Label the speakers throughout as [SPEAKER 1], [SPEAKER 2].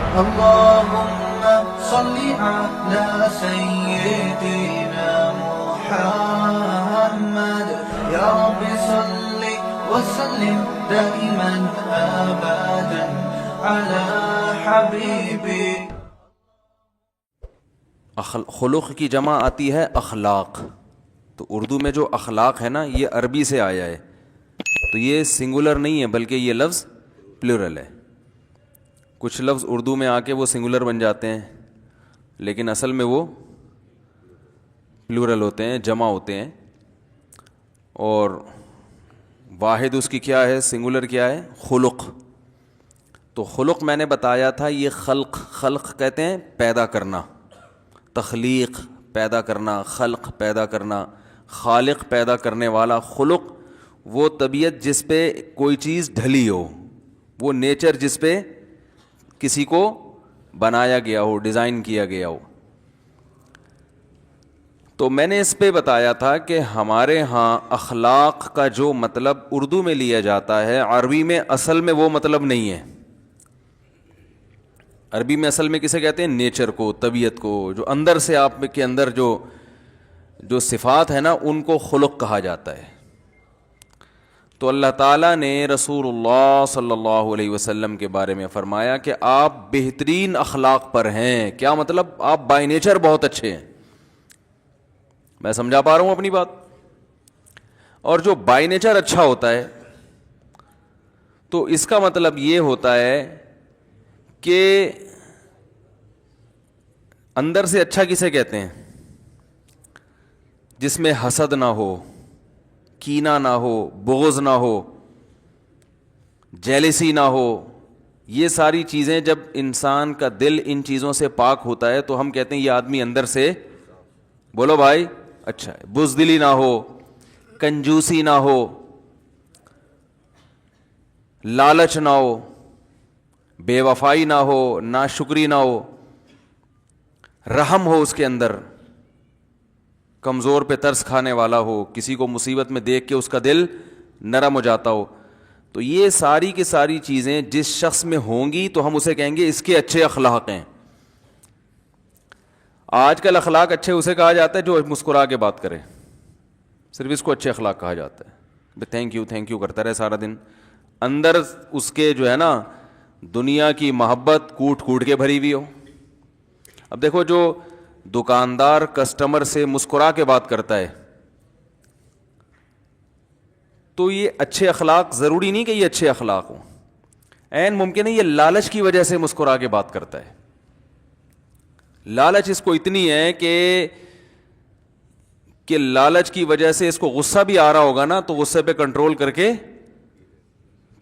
[SPEAKER 1] اللهم صل على سيدنا محمد يا رب صل وسلم دائما ابدا على حبيبي.
[SPEAKER 2] خلق کی جمع آتی ہے اخلاق. تو اردو میں جو اخلاق ہے نا یہ عربی سے آیا ہے, تو یہ سنگولر نہیں ہے بلکہ یہ لفظ پلورل ہے. کچھ لفظ اردو میں آ کے وہ سنگولر بن جاتے ہیں لیکن اصل میں وہ پلورل ہوتے ہیں, جمع ہوتے ہیں. اور واحد اس کی کیا ہے, سنگولر کیا ہے, خلق. تو خلق میں نے بتایا تھا یہ خلق کہتے ہیں پیدا کرنا, تخلیق پیدا کرنا, خلق پیدا کرنا, خالق پیدا کرنے والا. خلق وہ طبیعت جس پہ کوئی چیز ڈھلی ہو, وہ نیچر جس پہ کسی کو بنایا گیا ہو, ڈیزائن کیا گیا ہو. تو میں نے اس پہ بتایا تھا کہ ہمارے ہاں اخلاق کا جو مطلب اردو میں لیا جاتا ہے عربی میں اصل میں وہ مطلب نہیں ہے. عربی میں اصل میں کسے کہتے ہیں, نیچر کو, طبیعت کو, جو اندر سے آپ کے اندر جو صفات ہے نا ان کو خلق کہا جاتا ہے. تو اللہ تعالیٰ نے رسول اللہ صلی اللہ علیہ وسلم کے بارے میں فرمایا کہ آپ بہترین اخلاق پر ہیں. کیا مطلب, آپ بائی نیچر بہت اچھے ہیں. میں سمجھا پا رہا ہوں اپنی بات. اور جو بائی نیچر اچھا ہوتا ہے تو اس کا مطلب یہ ہوتا ہے کہ اندر سے اچھا کسے کہتے ہیں, جس میں حسد نہ ہو, کینہ نہ ہو, بغض نہ ہو, جیلسی نہ ہو. یہ ساری چیزیں جب انسان کا دل ان چیزوں سے پاک ہوتا ہے تو ہم کہتے ہیں یہ آدمی اندر سے, بولو بھائی, اچھا ہے. بزدلی نہ ہو, کنجوسی نہ ہو, لالچ نہ ہو, بے وفائی نہ ہو, ناشکری نہ ہو, رحم ہو اس کے اندر, کمزور پہ ترس کھانے والا ہو, کسی کو مصیبت میں دیکھ کے اس کا دل نرم ہو جاتا ہو. تو یہ ساری کی ساری چیزیں جس شخص میں ہوں گی تو ہم اسے کہیں گے اس کے اچھے اخلاق ہیں. آج کل اخلاق اچھے اسے کہا جاتا ہے جو مسکرا کے بات کرے, صرف اس کو اچھے اخلاق کہا جاتا ہے. تھینک یو کرتا رہے سارا دن, اندر اس کے جو ہے نا دنیا کی محبت کوٹ کوٹ کے بھری ہوئی ہو. اب دیکھو جو دکاندار کسٹمر سے مسکرا کے بات کرتا ہے تو یہ اچھے اخلاق, ضروری نہیں کہ یہ اچھے اخلاق ہوں, عین ممکن ہے یہ لالچ کی وجہ سے مسکرا کے بات کرتا ہے. لالچ اس کو اتنی ہے کہ لالچ کی وجہ سے اس کو غصہ بھی آ رہا ہوگا نا تو غصے پہ کنٹرول کر کے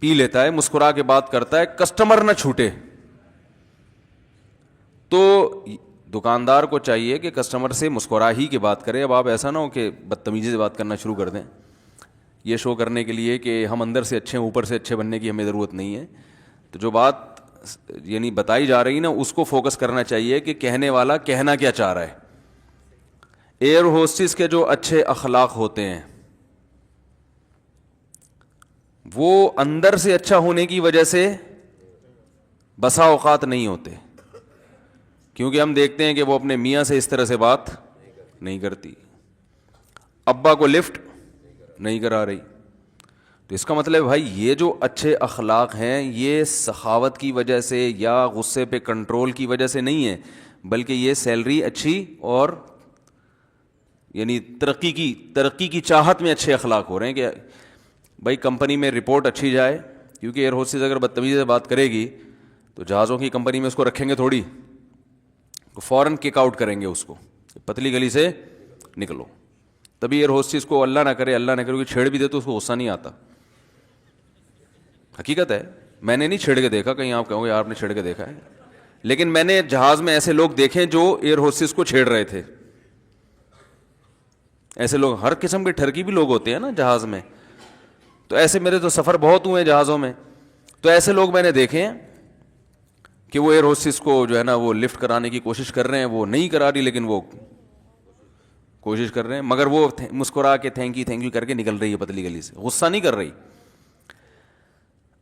[SPEAKER 2] پی لیتا ہے, مسکرا کے بات کرتا ہے, کسٹمر نہ چھوٹے. تو دکاندار کو چاہیے کہ کسٹمر سے مسکرا ہی کے بات کرے. اب آپ ایسا نہ ہو کہ بدتمیزی سے بات کرنا شروع کر دیں, یہ شو کرنے کے لیے کہ ہم اندر سے اچھے ہیں, اوپر سے اچھے بننے کی ہمیں ضرورت نہیں ہے. تو جو بات یعنی بتائی جا رہی نا اس کو فوکس کرنا چاہیے کہ کہنے والا کہنا کیا چاہ رہا ہے. ایئر ہوسٹس کے جو اچھے اخلاق ہوتے ہیں وہ اندر سے اچھا ہونے کی وجہ سے بسا اوقات نہیں ہوتے, کیونکہ ہم دیکھتے ہیں کہ وہ اپنے میاں سے اس طرح سے بات نہیں کرتی, ابا کو لفٹ نہیں کرا رہی. تو اس کا مطلب بھائی یہ جو اچھے اخلاق ہیں یہ سخاوت کی وجہ سے یا غصے پہ کنٹرول کی وجہ سے نہیں ہے, بلکہ یہ سیلری اچھی اور یعنی ترقی کی چاہت میں اچھے اخلاق ہو رہے ہیں کہ بھائی کمپنی میں رپورٹ اچھی جائے. کیونکہ ایئر ہوسٹس اگر بدتمیزی سے بات کرے گی تو جہازوں کی کمپنی میں اس کو رکھیں گے تھوڑی, فوراً کک آؤٹ کریں گے اس کو, پتلی گلی سے نکلو. تبھی ایئر ہوسٹس کو اللہ نہ کرے کہ چھیڑ بھی دے تو اس کو غصہ نہیں آتا. حقیقت ہے, میں نے نہیں چھیڑ کے دیکھا, کہیں آپ کہو گے آپ نے چھیڑ کے دیکھا ہے, لیکن میں نے جہاز میں ایسے لوگ دیکھے جو ایئر ہوسٹس کو چھیڑ رہے تھے. ایسے لوگ, ہر قسم کے ٹھرکی بھی لوگ ہوتے ہیں نا جہاز میں, تو ایسے میرے تو سفر بہت ہوئے جہازوں میں, تو ایسے لوگ میں نے دیکھے ہیں کہ وہ ایئر ہوسٹس کو جو ہے نا وہ لفٹ کرانے کی کوشش کر رہے ہیں, وہ نہیں کرا رہی لیکن وہ کوشش کر رہے ہیں, مگر وہ مسکرا کے تھینک یو کر کے نکل رہی ہے پتلی گلی سے, غصہ نہیں کر رہی.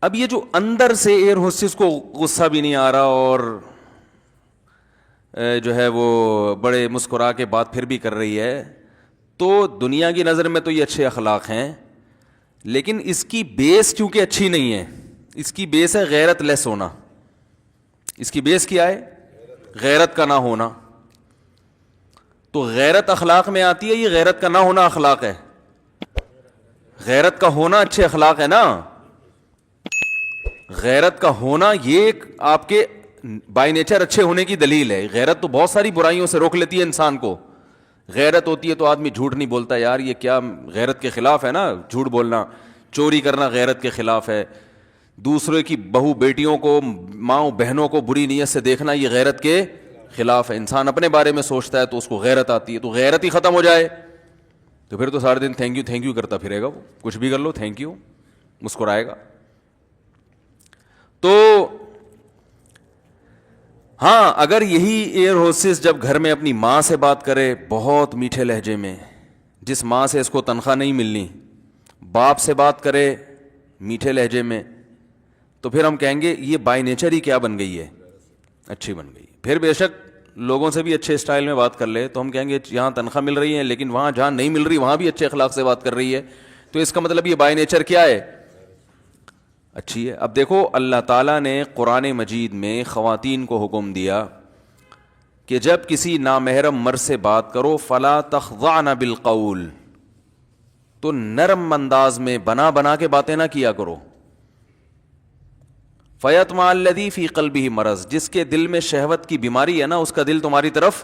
[SPEAKER 2] اب یہ جو اندر سے ایئر ہوسٹس کو غصہ بھی نہیں آ رہا اور جو ہے وہ بڑے مسکرا کے بات پھر بھی کر رہی ہے, تو دنیا کی نظر میں تو یہ اچھے اخلاق ہیں, لیکن اس کی بیس کیونکہ اچھی نہیں ہے, اس کی بیس ہے غیرت لیس ہونا. اس کی بیس کیا ہے؟ غیرت کا نہ ہونا. تو غیرت اخلاق میں آتی ہے, یہ غیرت کا نہ ہونا اخلاق ہے. غیرت کا ہونا اچھے اخلاق ہے نا. غیرت کا ہونا یہ آپ کے بائی نیچر اچھے ہونے کی دلیل ہے. غیرت تو بہت ساری برائیوں سے روک لیتی ہے انسان کو. غیرت ہوتی ہے تو آدمی جھوٹ نہیں بولتا, یار یہ کیا غیرت کے خلاف ہے نا جھوٹ بولنا. چوری کرنا غیرت کے خلاف ہے. دوسرے کی بہو بیٹیوں کو, ماں بہنوں کو بری نیت سے دیکھنا یہ غیرت کے خلاف ہے. انسان اپنے بارے میں سوچتا ہے تو اس کو غیرت آتی ہے. تو غیرت ہی ختم ہو جائے تو پھر تو سارے دن تھینک یو کرتا پھرے گا. وہ کچھ بھی کر لو تھینک یو, مسکرائے گا. تو ہاں, اگر یہی ایئر ہوسٹس جب گھر میں اپنی ماں سے بات کرے بہت میٹھے لہجے میں, جس ماں سے اس کو تنخواہ نہیں ملنی, باپ سے بات کرے میٹھے لہجے میں, تو پھر ہم کہیں گے یہ بائی نیچر ہی کیا بن گئی ہے, اچھی بن گئی. پھر بے شک لوگوں سے بھی اچھے اسٹائل میں بات کر لے تو ہم کہیں گے یہاں تنخواہ مل رہی ہے, لیکن وہاں جہاں نہیں مل رہی وہاں بھی اچھے اخلاق سے بات کر رہی ہے, تو اس کا مطلب یہ بائی نیچر کیا ہے, اچھی ہے. اب دیکھو اللہ تعالیٰ نے قرآن مجید میں خواتین کو حکم دیا کہ جب کسی نامحرم مرد سے بات کرو فلا تخضعن بالقول, تو نرم انداز میں بنا کے باتیں نہ کیا کرو. فیطمع الذی فی قلبہ مرض, جس کے دل میں شہوت کی بیماری ہے نا اس کا دل تمہاری طرف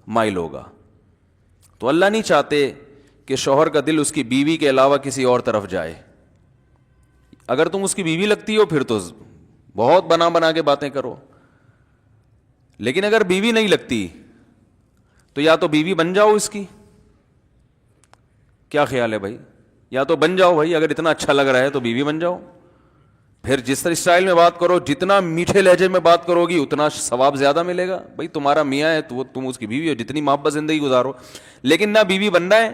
[SPEAKER 2] مائل ہوگا. تو اللہ نہیں چاہتے کہ شوہر کا دل اس کی بیوی کے علاوہ کسی اور طرف جائے. اگر تم اس کی بیوی لگتی ہو پھر تو بہت بنا کے باتیں کرو, لیکن اگر بیوی نہیں لگتی تو یا تو بیوی بن جاؤ اس کی. کیا خیال ہے بھائی؟ یا تو بن جاؤ بھائی, اگر اتنا اچھا لگ رہا ہے تو بیوی بن جاؤ. پھر جس طرح اسٹائل میں بات کرو, جتنا میٹھے لہجے میں بات کرو گی اتنا ثواب زیادہ ملے گا. بھائی تمہارا میاں ہے تو تم اس کی بیوی ہو, جتنی محبت زندگی گزارو. لیکن نہ بیوی بننا ہے,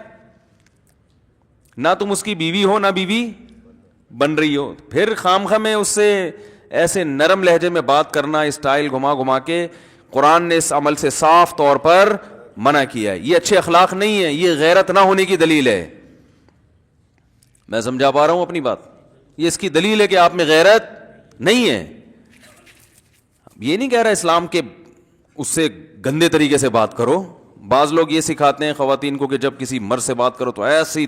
[SPEAKER 2] نہ تم اس کی بیوی ہو, نہ بیوی بن رہی ہو, پھر خواہ میں اس سے ایسے نرم لہجے میں بات کرنا, اسٹائل گھما کے, قرآن نے اس عمل سے صاف طور پر منع کیا ہے. یہ اچھے اخلاق نہیں ہے, یہ غیرت نہ ہونے کی دلیل ہے. میں سمجھا پا رہا ہوں اپنی بات؟ یہ اس کی دلیل ہے کہ آپ میں غیرت نہیں ہے. یہ نہیں کہہ رہا اسلام کے اس سے گندے طریقے سے بات کرو. بعض لوگ یہ سکھاتے ہیں خواتین کو کہ جب کسی مرد سے بات کرو تو ایسی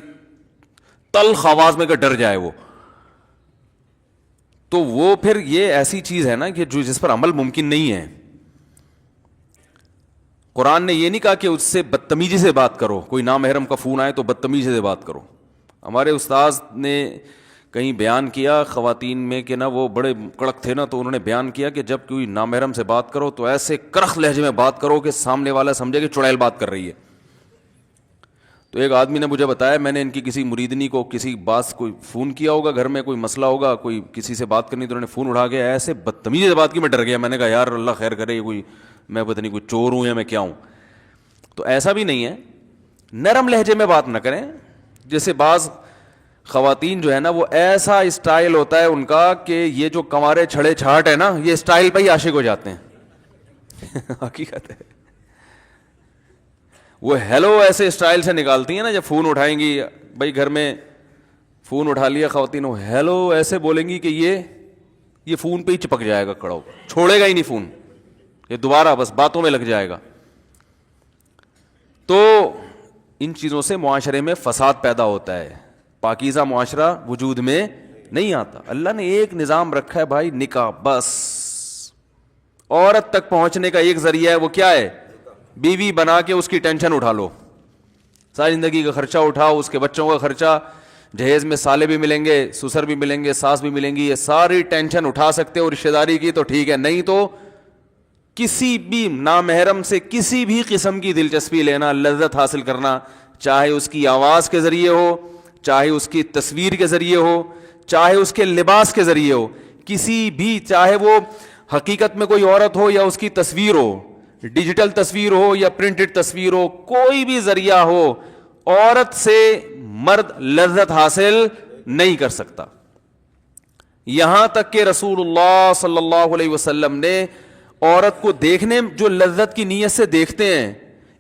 [SPEAKER 2] تلخ آواز میں کہ ڈر جائے وہ, تو وہ پھر یہ ایسی چیز ہے نا کہ جس پر عمل ممکن نہیں ہے. قرآن نے یہ نہیں کہا کہ اس سے بدتمیزی سے بات کرو, کوئی نامحرم کا فون آئے تو بدتمیزی سے بات کرو. ہمارے استاذ نے کہیں بیان کیا خواتین میں کہ نا وہ بڑے کڑک تھے نا, تو انہوں نے بیان کیا کہ جب کوئی نامحرم سے بات کرو تو ایسے کرخ لہجے میں بات کرو کہ سامنے والا سمجھے کہ چڑیل بات کر رہی ہے. تو ایک آدمی نے مجھے بتایا, میں نے ان کی کسی مریدنی کو کسی بات کوئی فون کیا ہوگا, گھر میں کوئی مسئلہ ہوگا, کوئی کسی سے بات کرنی, تو انہوں نے فون اٹھا کے ایسے بدتمیزی سے بات کی, میں ڈر گیا. میں نے کہا یار اللہ خیر کرے, کوئی میں پتہ نہیں کوئی چور ہوں یا میں کیا ہوں. تو ایسا بھی نہیں ہے, نرم لہجے میں بات نہ کریں. جیسے بعض خواتین جو ہے نا وہ ایسا اسٹائل ہوتا ہے ان کا کہ یہ جو کنوارے چھڑے چھاٹ ہے نا یہ اسٹائل پہ ہی عاشق ہو جاتے ہیں. حقیقت ہے. وہ ہیلو ایسے اسٹائل سے نکالتی ہیں نا, جب فون اٹھائیں گی, بھائی گھر میں فون اٹھا لیا خواتین, وہ ہیلو ایسے بولیں گی کہ یہ فون پہ ہی چپک جائے گا, کڑا چھوڑے گا ہی نہیں فون, یہ دوبارہ بس باتوں میں لگ جائے گا. تو ان چیزوں سے معاشرے میں فساد پیدا ہوتا ہے, پاکیزہ معاشرہ وجود میں نہیں آتا. اللہ نے ایک نظام رکھا ہے بھائی, نکاح. بس عورت تک پہنچنے کا ایک ذریعہ ہے, وہ کیا ہے؟ بیوی بنا کے اس کی ٹینشن اٹھا لو, ساری زندگی کا خرچہ اٹھاؤ, اس کے بچوں کا خرچہ, جہیز میں سالے بھی ملیں گے, سسر بھی ملیں گے, ساس بھی ملیں گی, یہ ساری ٹینشن اٹھا سکتے ہو رشتہ داری کی تو ٹھیک ہے, نہیں تو کسی بھی نامحرم سے کسی بھی قسم کی دلچسپی لینا, لذت حاصل کرنا, چاہے اس کی آواز کے ذریعے ہو, چاہے اس کی تصویر کے ذریعے ہو, چاہے اس کے لباس کے ذریعے ہو, کسی بھی, چاہے وہ حقیقت میں کوئی عورت ہو یا اس کی تصویر ہو, ڈیجیٹل تصویر ہو یا پرنٹڈ تصویر ہو, کوئی بھی ذریعہ ہو, عورت سے مرد لذت حاصل نہیں کر سکتا. یہاں تک کہ رسول اللہ صلی اللہ علیہ وسلم نے عورت کو دیکھنے جو لذت کی نیت سے دیکھتے ہیں,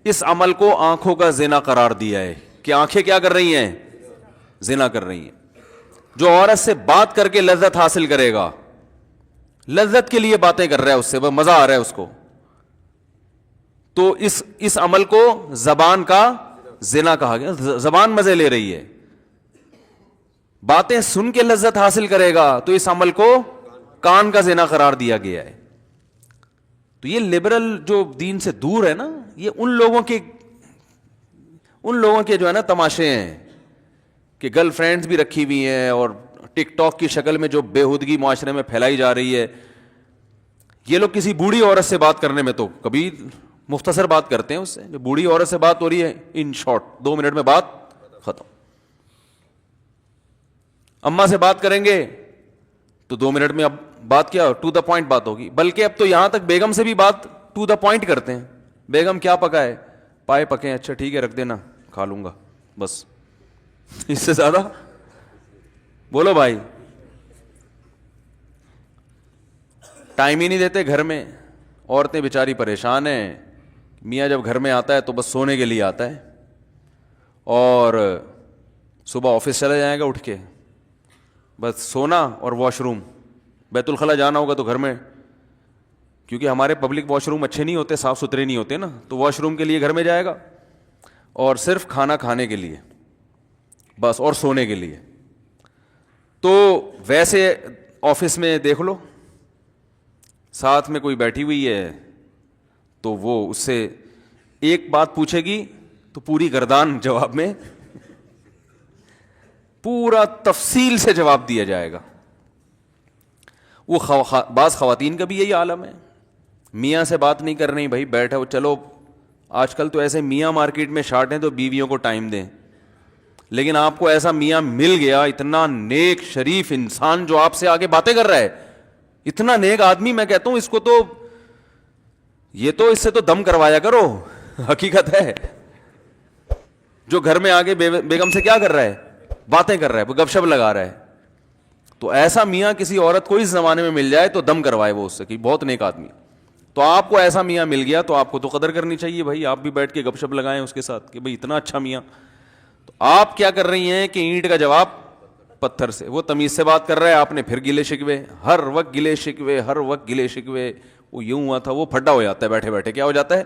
[SPEAKER 2] اس عمل کو آنکھوں کا زنا قرار دیا ہے کہ آنکھیں کیا کر رہی ہیں, زنا کر رہی ہیں. جو عورت سے بات کر کے لذت حاصل کرے گا, لذت کے لیے باتیں کر رہا ہے, اس سے مزہ آ رہا ہے اس کو, تو اس عمل کو زبان کا زنا کہا گیا. زبان مزے لے رہی ہے, باتیں سن کے لذت حاصل کرے گا, تو اس عمل کو کان کا زنا قرار دیا گیا ہے. تو یہ لبرل جو دین سے دور ہے نا, یہ ان لوگوں کے جو ہے نا تماشے ہیں کہ گرل فرینڈز بھی رکھی ہوئی ہیں اور ٹک ٹاک کی شکل میں جو بےہودگی معاشرے میں پھیلائی جا رہی ہے. یہ لوگ کسی بوڑھی عورت سے بات کرنے میں تو کبھی مختصر بات کرتے ہیں, اس سے بوڑھی عورت سے بات ہو رہی ہے, ان شارٹ 2 منٹ میں بات ختم. اماں سے بات کریں گے تو 2 منٹ میں اب بات کیا, ٹو دا پوائنٹ بات ہوگی. بلکہ اب تو یہاں تک بیگم سے بھی بات ٹو دا پوائنٹ کرتے ہیں. بیگم کیا پکا ہے, پائے پکے, اچھا ٹھیک ہے رکھ دینا, کھا لوں گا, بس. اس سے زیادہ بولو بھائی, ٹائم ہی نہیں دیتے گھر میں. عورتیں بیچاری پریشان ہیں, میاں جب گھر میں آتا ہے تو بس سونے کے لیے آتا ہے, اور صبح آفس چلا جائے گا اٹھ کے, بس سونا اور واش روم. بیت الخلا جانا ہوگا تو گھر میں, کیونکہ ہمارے پبلک واش روم اچھے نہیں ہوتے, صاف ستھرے نہیں ہوتے نا, تو واش روم کے لیے گھر میں جائے گا, اور صرف کھانا کھانے کے لیے بس, اور سونے کے لیے. تو ویسے آفس میں دیکھ لو, ساتھ میں کوئی بیٹھی ہوئی ہے تو وہ اس سے ایک بات پوچھے گی تو پوری گردان جواب میں, پورا تفصیل سے جواب دیا جائے گا. وہ بعض خواتین کا بھی یہی عالم ہے, میاں سے بات نہیں کرنی, بھائی بیٹھو, چلو آج کل تو ایسے میاں مارکیٹ میں شارٹ ہیں تو بیویوں کو ٹائم دیں. لیکن آپ کو ایسا میاں مل گیا, اتنا نیک شریف انسان جو آپ سے آگے باتیں کر رہا ہے, اتنا نیک آدمی, میں کہتا ہوں اس کو تو, یہ تو اس سے تو دم کروایا کرو. حقیقت ہے, جو گھر میں آگے بیگم سے کیا کر رہا ہے, باتیں کر رہا ہے, وہ گپ شپ لگا رہا ہے. تو ایسا میاں کسی عورت کو اس زمانے میں مل جائے تو دم کروائے وہ اس سے کہ بہت نیک آدمی. تو آپ کو ایسا میاں مل گیا تو آپ کو تو قدر کرنی چاہیے بھائی, آپ بھی بیٹھ کے گپ شپ لگائیں اس کے ساتھ کہ بھائی اتنا اچھا میاں. تو آپ کیا کر رہی ہیں کہ اینٹ کا جواب پتھر سے. وہ تمیز سے بات کر رہا ہے, آپ نے پھر گلے شکوے, ہر وقت گلے شکوے, ہر وقت گلے شکوے. وہ یوں ہوا تھا, وہ پھڈا ہو جاتا ہے بیٹھے بیٹھے. کیا ہو جاتا ہے,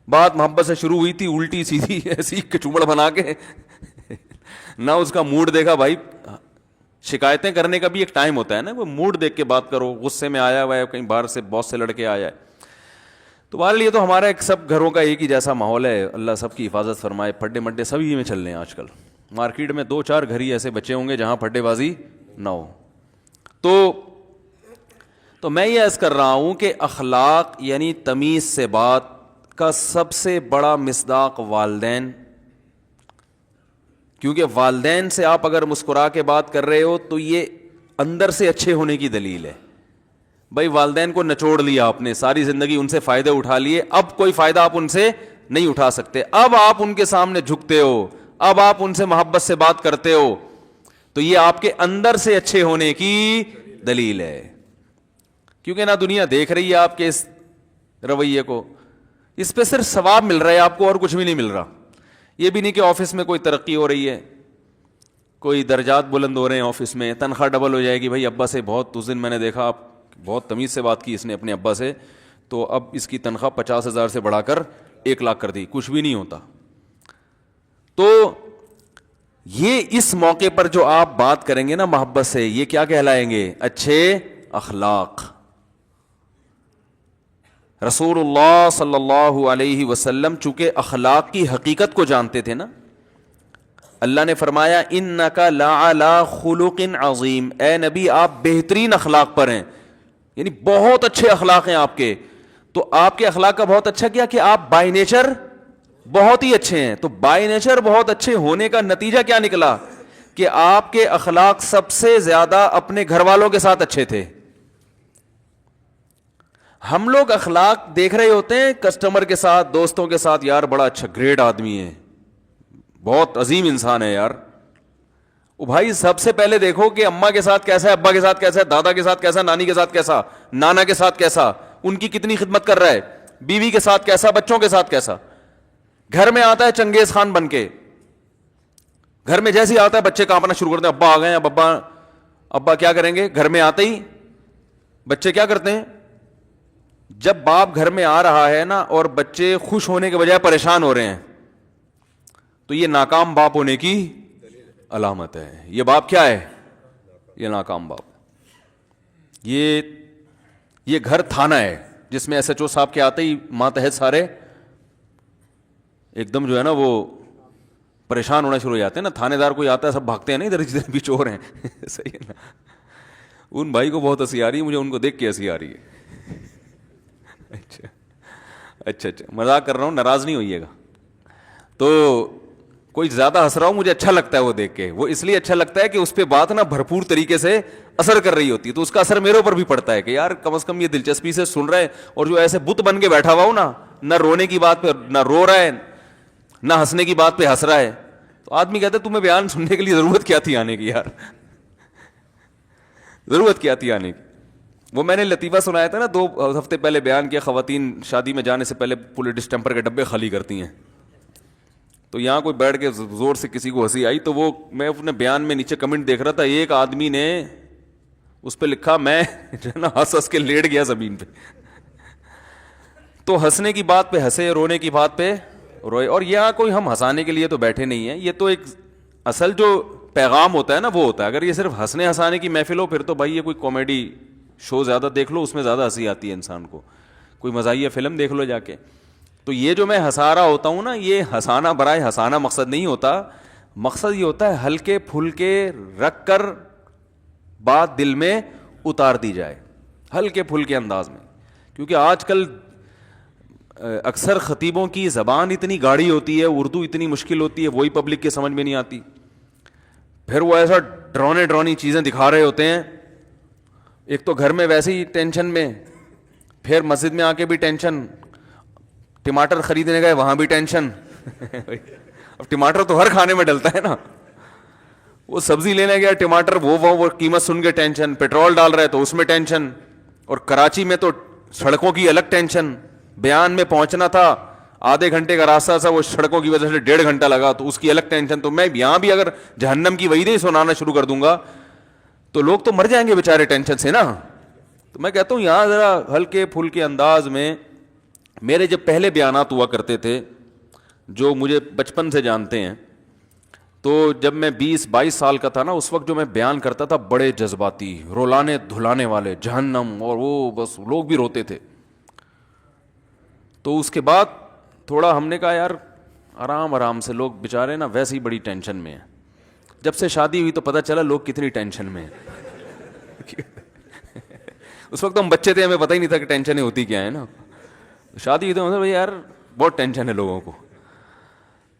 [SPEAKER 2] بات محبت سے شروع ہوئی تھی, الٹی سیدھی ایسی کچومڑ بنا کے نہ اس کا موڈ دیکھا. بھائی شکایتیں کرنے کا بھی ایک ٹائم ہوتا ہے نا, وہ موڈ دیکھ کے بات کرو. غصے میں آیا ہوا ہے, کہیں باہر سے باس سے لڑ کے آیا ہے. تو بہرحال یہ تو ہمارا ایک سب گھروں کا ایک ہی جیسا ماحول ہے, اللہ سب کی حفاظت فرمائے. پھڈے مڈے سبھی میں چل رہے ہیں آج کل. مارکیٹ میں 2-4 گھر ہی ایسے بچے ہوں گے جہاں پھڈے بازی نہ ہو. تو میں یہ عرض کر رہا ہوں کہ اخلاق یعنی تمیز سے بات کا سب سے بڑا مصداق والدین. کیونکہ والدین سے آپ اگر مسکرا کے بات کر رہے ہو تو یہ اندر سے اچھے ہونے کی دلیل ہے. بھائی والدین کو نچوڑ لیا آپ نے, ساری زندگی ان سے فائدے اٹھا لیے, اب کوئی فائدہ آپ ان سے نہیں اٹھا سکتے. اب آپ ان کے سامنے جھکتے ہو, اب آپ ان سے محبت سے بات کرتے ہو, تو یہ آپ کے اندر سے اچھے ہونے کی دلیل ہے. کیونکہ نہ دنیا دیکھ رہی ہے آپ کے اس رویے کو, اس پہ صرف ثواب مل رہا ہے آپ کو اور کچھ بھی نہیں مل رہا. یہ بھی نہیں کہ آفس میں کوئی ترقی ہو رہی ہے, کوئی درجات بلند ہو رہے ہیں آفس میں, تنخواہ ڈبل ہو جائے گی. بھائی ابا سے بہت, اس دن میں نے دیکھا آپ بہت تمیز سے بات کی اس نے اپنے ابا سے, تو اب اس کی تنخواہ 50,000 سے بڑھا کر 1 لاکھ کر دی. کچھ بھی نہیں ہوتا. تو یہ اس موقع پر جو آپ بات کریں گے نا محبت سے, یہ کیا کہلائیں گے, اچھے اخلاق. رسول اللہ صلی اللہ علیہ وسلم چونکہ اخلاق کی حقیقت کو جانتے تھے نا, اللہ نے فرمایا انک لعلی خلق عظیم, اے نبی آپ بہترین اخلاق پر ہیں, یعنی بہت اچھے اخلاق ہیں آپ کے. تو آپ کے اخلاق کا بہت اچھا کیا کہ آپ بائی نیچر بہت ہی اچھے ہیں. تو بائی نیچر بہت اچھے ہونے کا نتیجہ کیا نکلا کہ آپ کے اخلاق سب سے زیادہ اپنے گھر والوں کے ساتھ اچھے تھے. ہم لوگ اخلاق دیکھ رہے ہوتے ہیں کسٹمر کے ساتھ, دوستوں کے ساتھ, یار بڑا اچھا گریٹ آدمی ہے, بہت عظیم انسان ہے یار. وہ بھائی سب سے پہلے دیکھو کہ اماں کے ساتھ کیسا ہے, ابا کے ساتھ کیسا ہے, دادا کے ساتھ کیسا, نانی کے ساتھ کیسا, نانا کے ساتھ کیسا, ان کی کتنی خدمت کر رہا ہے, بیوی کے ساتھ کیسا, بچوں کے ساتھ کیسا. گھر میں آتا ہے چنگیز خان بن کے, گھر میں جیسے ہی آتا ہے بچے کانپنا شروع کرتے ہیں, ابا آ گئے ہیں, اب ابا کیا کریں گے. گھر میں آتے ہی بچے کیا کرتے ہیں, جب باپ گھر میں آ رہا ہے نا اور بچے خوش ہونے کے بجائے پریشان ہو رہے ہیں, تو یہ ناکام باپ ہونے کی علامت ہے. یہ باپ کیا ہے, یہ ناکام باپ. یہ گھر تھانہ ہے جس میں ایس ایچ او صاحب کے آتے ہی ماتحت سارے ایک دم جو ہے نا وہ پریشان ہونا شروع ہو جاتے ہیں نا. تھانے دار کوئی آتا ہے سب بھاگتے ہیں, نہیں ادھر جتنے بھی چور ہیں. صحیح ہے نا. ان بھائی کو بہت ہنسی آ رہی ہے, مجھے ان کو دیکھ کے ہنسی آ رہی ہے. اچھا مذاق کر رہا ہوں, ناراض نہیں ہوئیے گا. تو کوئی زیادہ ہنس رہا ہو مجھے اچھا لگتا ہے وہ دیکھ کے, وہ اس لیے اچھا لگتا ہے کہ اس پہ بات نا بھرپور طریقے سے اثر کر رہی ہوتی ہے, تو اس کا اثر میرے اوپر بھی پڑتا ہے کہ یار کم از کم یہ دلچسپی سے سن رہے ہیں. اور جو ایسے بت بن کے بیٹھا ہوا ہو نا, نہ رونے کی بات پہ نہ رو رہا ہے, نہ ہنسنے کی بات پہ ہنس رہا ہے, تو آدمی کہتا ہے تمہیں بیان سننے کے لیے ضرورت کیا تھی آنے کی, یار ضرورت کیا تھی آنے کی. وہ میں نے لطیفہ سنایا تھا نا 2 ہفتے پہلے بیان کیا, خواتین شادی میں جانے سے پہلے پورے ڈسٹمپر کے ڈبے خالی کرتی ہیں. تو یہاں کوئی بیٹھ کے زور سے کسی کو ہنسی آئی, تو وہ میں اپنے بیان میں نیچے کمنٹ دیکھ رہا تھا, ایک آدمی نے اس پہ لکھا میں جو ہے نا ہنس کے لیٹ گیا زمین پہ. تو ہنسنے کی بات پہ ہنسے, رونے کی بات پہ روئے. اور یہاں کوئی ہم ہنسانے کے لیے تو بیٹھے نہیں ہیں, یہ تو ایک اصل جو پیغام ہوتا ہے نا وہ ہوتا ہے. اگر یہ صرف ہنسنے ہنسانے کی محفل ہو پھر تو بھائی یہ کوئی کامیڈی شو زیادہ دیکھ لو, اس میں زیادہ ہنسی آتی ہے انسان کو. کوئی مزاحیہ فلم دیکھ لو جا کے. تو یہ جو میں ہنسا رہا ہوتا ہوں نا, یہ ہنسانا برائے ہنسانا مقصد نہیں ہوتا. مقصد یہ ہوتا ہے ہلکے پھلکے رکھ کر بات دل میں اتار دی جائے, ہلکے پھلکے انداز میں. کیونکہ آج کل اکثر خطیبوں کی زبان اتنی گاڑی ہوتی ہے, اردو اتنی مشکل ہوتی ہے, وہی پبلک کے سمجھ میں نہیں آتی. پھر وہ ایسا ڈرونی چیزیں دکھا رہے ہوتے ہیں. ایک تو گھر میں ویسے ہی ٹینشن میں, پھر مسجد میں آ کے بھی ٹینشن, ٹماٹر خریدنے گئے وہاں بھی ٹینشن. اب ٹماٹر تو ہر کھانے میں ڈلتا ہے نا, وہ سبزی لینے گیا ٹماٹر, وہ قیمت سن کے ٹینشن, پیٹرول ڈال رہے تو اس میں ٹینشن. اور کراچی میں تو سڑکوں کی الگ ٹینشن. بیان میں پہنچنا تھا, آدھے گھنٹے کا راستہ تھا, وہ سڑکوں کی وجہ سے 1.5 گھنٹہ لگا, تو اس کی الگ ٹینشن. تو میں یہاں بھی اگر جہنم کی وعیدیں سنانا شروع کر دوں گا تو لوگ تو مر جائیں گے بیچارے ٹینشن سے نا. تو میں کہتا ہوں یہاں ذرا ہلکے پھلکے انداز میں. میرے جب پہلے بیانات ہوا کرتے تھے, جو مجھے بچپن سے جانتے ہیں, تو جب میں 20-22 سال کا تھا نا, اس وقت جو میں بیان کرتا تھا بڑے جذباتی, رولانے دھلانے والے, جہنم, اور وہ بس لوگ بھی روتے تھے. تو اس کے بعد تھوڑا ہم نے کہا یار آرام سے, لوگ بیچارے نا ویسے ہی بڑی ٹینشن میں ہیں. جب سے شادی ہوئی تو پتہ چلا لوگ کتنی ٹینشن میں ہیں. اس وقت ہم بچے تھے, ہمیں پتہ ہی نہیں تھا کہ ٹینشنیں ہوتی کیا ہے نا. شادی ہوئی تو بھائی یار بہت ٹینشن ہے لوگوں کو.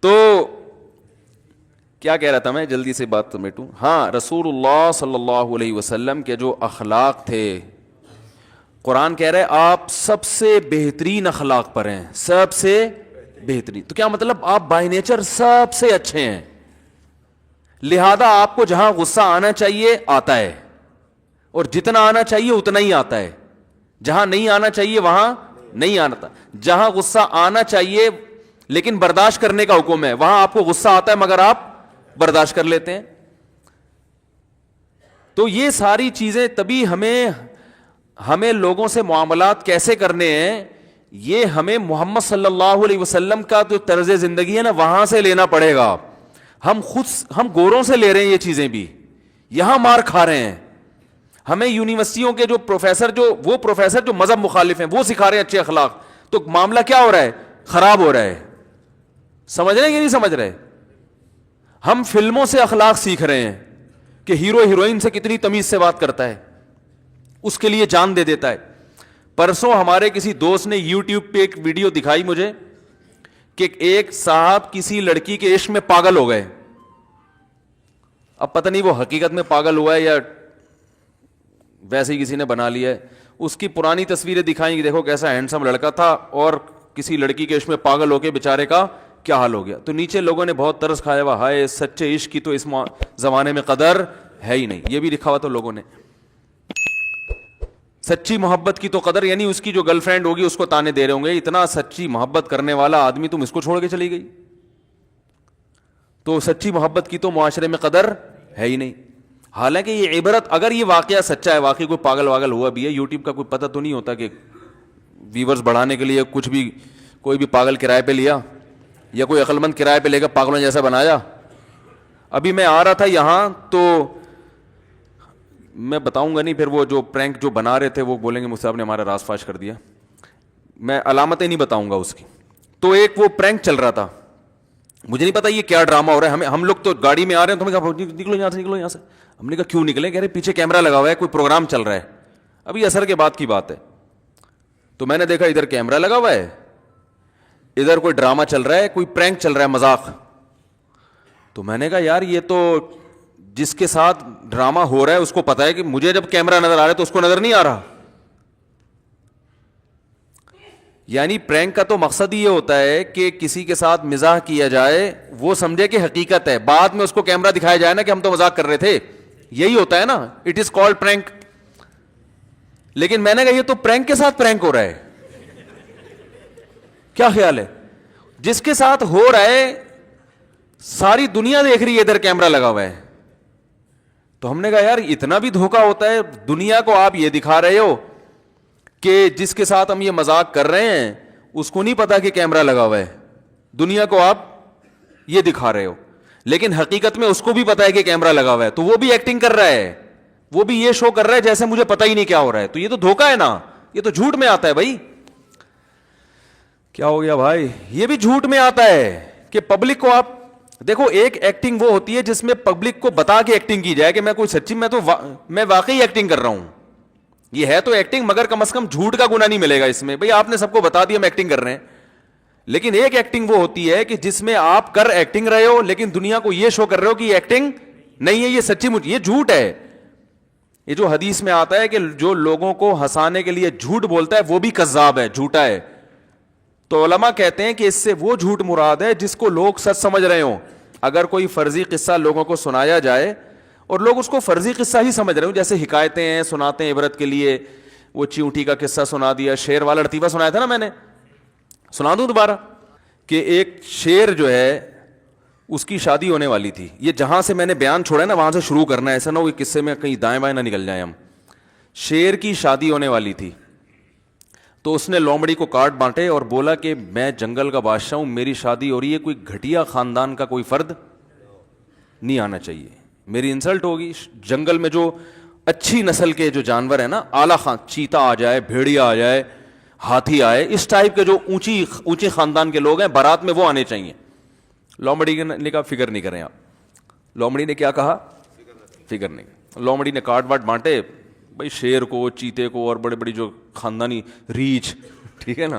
[SPEAKER 2] تو کیا کہہ رہا تھا میں, جلدی سے بات سمیٹوں. ہاں, رسول اللہ صلی اللہ علیہ وسلم کے جو اخلاق تھے, قرآن کہہ رہے آپ سب سے بہترین اخلاق پر ہیں, سب سے بہترین. تو کیا مطلب آپ بائی نیچر سب سے اچھے ہیں, لہذا آپ کو جہاں غصہ آنا چاہیے آتا ہے, اور جتنا آنا چاہیے اتنا ہی آتا ہے. جہاں نہیں آنا چاہیے وہاں نہیں آتا. جہاں غصہ آنا چاہیے لیکن برداشت کرنے کا حکم ہے, وہاں آپ کو غصہ آتا ہے مگر آپ برداشت کر لیتے ہیں. تو یہ ساری چیزیں تبھی ہمیں لوگوں سے معاملات کیسے کرنے ہیں, یہ ہمیں محمد صلی اللہ علیہ وسلم کا جو طرز زندگی ہے نا وہاں سے لینا پڑے گا. ہم گوروں سے لے رہے ہیں یہ چیزیں بھی, یہاں مار کھا رہے ہیں. ہمیں یونیورسٹیوں کے جو پروفیسر جو مذہب مخالف ہیں وہ سکھا رہے ہیں اچھے اخلاق, تو معاملہ کیا ہو رہا ہے, خراب ہو رہا ہے. سمجھ رہے ہیں کہ نہیں سمجھ رہے؟ ہم فلموں سے اخلاق سیکھ رہے ہیں کہ ہیرو ہیروئن سے کتنی تمیز سے بات کرتا ہے, اس کے لیے جان دے دیتا ہے. پرسوں ہمارے کسی دوست نے یوٹیوب پہ ایک ویڈیو دکھائی مجھے کہ ایک صاحب کسی لڑکی کے عشق میں پاگل ہو گئے. اب پتہ نہیں وہ حقیقت میں پاگل ہوا ہے یا ویسے ہی کسی نے بنا لیا ہے. اس کی پرانی تصویریں دکھائیں کہ دیکھو کیسا ہینڈسم لڑکا تھا اور کسی لڑکی کے عشق میں پاگل ہو کے بیچارے کا کیا حال ہو گیا. تو نیچے لوگوں نے بہت ترس کھایا ہوا, ہائے سچے عشق کی تو اس زمانے میں قدر ہے ہی نہیں. یہ بھی لکھا ہوا تو لوگوں نے. سچی محبت کی تو قدر, یعنی اس کی جو گرل فرینڈ ہوگی اس کو تانے دے رہے ہوں گے, اتنا سچی محبت کرنے والا آدمی تم اس کو چھوڑ کے چلی گئی. تو سچی محبت کی تو معاشرے میں قدر ہے ہی نہیں. حالانکہ یہ عبرت, اگر یہ واقعہ سچا ہے, واقعی کوئی پاگل واگل ہوا بھی ہے, یوٹیوب کا کوئی پتہ تو نہیں ہوتا کہ ویورز بڑھانے کے لیے کچھ بھی کوئی بھی پاگل کرائے پہ لیا یا کوئی عقل مند کرائے پہ لے کر پاگلوں جیسا بنایا. ابھی میں آ رہا تھا یہاں تو میں بتاؤں گا نہیں, پھر وہ جو پرینک جو بنا رہے تھے وہ بولیں گے مجھ سے آپ نے ہمارا راز فاش کر دیا, میں علامتیں نہیں بتاؤں گا اس کی. تو ایک وہ پرینک چل رہا تھا, مجھے نہیں پتا یہ کیا ڈرامہ ہو رہا ہے. ہم لوگ تو گاڑی میں آ رہے ہیں تو ہمیں کہا نکلو یہاں سے, نکلو یہاں سے. ہم نے کہا کیوں نکلیں, کہہ رہے پیچھے کیمرہ لگا ہوا ہے, کوئی پروگرام چل رہا ہے. ابھی عصر کے بعد کی بات ہے. تو میں نے دیکھا ادھر کیمرہ لگا ہوا ہے, ادھر کوئی ڈرامہ چل رہا ہے, کوئی پرینک چل رہا ہے, مذاق. تو میں نے کہا یار یہ تو جس کے ساتھ ڈرامہ ہو رہا ہے اس کو پتا ہے کہ مجھے جب کیمرہ نظر آ رہا ہے تو اس کو نظر نہیں آ رہا. یعنی پرینک کا تو مقصد ہی یہ ہوتا ہے کہ کسی کے ساتھ مزاح کیا جائے, وہ سمجھے کہ حقیقت ہے, بعد میں اس کو کیمرہ دکھایا جائے نا کہ ہم تو مذاق کر رہے تھے. یہی ہوتا ہے نا, اٹ از کالڈ پرینک. لیکن میں نے کہا یہ تو پرینک کے ساتھ پرینک ہو رہا ہے. کیا خیال ہے, جس کے ساتھ ہو رہا ہے ساری دنیا دیکھ رہی ہے, ادھر کیمرہ لگا ہوا ہے. تو ہم نے کہا یار اتنا بھی دھوکہ ہوتا ہے, دنیا کو آپ یہ دکھا رہے ہو کہ جس کے ساتھ ہم یہ مذاق کر رہے ہیں اس کو نہیں پتا کہ کیمرہ لگا ہوا ہے, دنیا کو آپ یہ دکھا رہے ہو, لیکن حقیقت میں اس کو بھی پتا ہے کہ کیمرہ لگا ہوا ہے, تو وہ بھی ایکٹنگ کر رہا ہے, وہ بھی یہ شو کر رہا ہے جیسے مجھے پتا ہی نہیں کیا ہو رہا ہے. تو یہ تو دھوکہ ہے نا, یہ تو جھوٹ میں آتا ہے بھائی. کیا ہو گیا بھائی, یہ بھی جھوٹ میں آتا ہے کہ پبلک کو آپ دیکھو, ایک ایکٹنگ وہ ہوتی ہے جس میں پبلک کو بتا کے ایکٹنگ کی جائے کہ میں کوئی سچی میں واقعی ایکٹنگ کر رہا ہوں. یہ ہے تو ایکٹنگ, مگر کم از کم جھوٹ کا گناہ نہیں ملے گا اس میں. بھئی آپ نے سب کو بتا دیا ہم ایکٹنگ کر رہے ہیں, لیکن ایک ایکٹنگ وہ ہوتی ہے کہ جس میں آپ کر ایکٹنگ رہے ہو لیکن دنیا کو یہ شو کر رہے ہو کہ یہ ایکٹنگ نہیں ہے, یہ سچی یہ جھوٹ ہے. یہ جو حدیث میں آتا ہے کہ جو لوگوں کو ہنسانے کے لیے جھوٹ بولتا ہے وہ بھی کذاب ہے, جھوٹا ہے. تو علماء کہتے ہیں کہ اس سے وہ جھوٹ مراد ہے جس کو لوگ سچ سمجھ رہے ہوں. اگر کوئی فرضی قصہ لوگوں کو سنایا جائے اور لوگ اس کو فرضی قصہ ہی سمجھ رہے ہوں, جیسے حکایتیں ہیں سناتے ہیں عبرت کے لیے, وہ چیونٹی کا قصہ سنا دیا, شیر والا لطیفہ سنایا تھا نا میں نے, سنا دوں دوبارہ, کہ ایک شیر جو ہے اس کی شادی ہونے والی تھی. یہ جہاں سے میں نے بیان چھوڑا ہے نا وہاں سے شروع کرنا ہے, ایسا نہ ہو کہ قصے میں کہیں دائیں بائیں نہ نکل جائیں ہم. شیر کی شادی ہونے والی تھی تو اس نے لومڑی کو کارڈ بانٹے اور بولا کہ میں جنگل کا بادشاہ ہوں, میری شادی ہو رہی ہے, کوئی گھٹیا خاندان کا کوئی فرد نہیں آنا چاہیے, میری انسلٹ ہوگی. جنگل میں جو اچھی نسل کے جو جانور ہیں نا, اعلیٰ چیتا آ جائے, بھیڑیا آ جائے, ہاتھی آئے, اس ٹائپ کے جو اونچی خاندان کے لوگ ہیں بارات میں وہ آنے چاہیے. لومڑی نے کہا فکر نہیں کریں آپ. لومڑی نے کیا کہا, فکر نہیں. لومڑی نے کارڈ واٹ بانٹے, بھائی شیر کو, چیتے کو اور بڑے بڑی جو خاندانی ریچھ, ٹھیک ہے نا,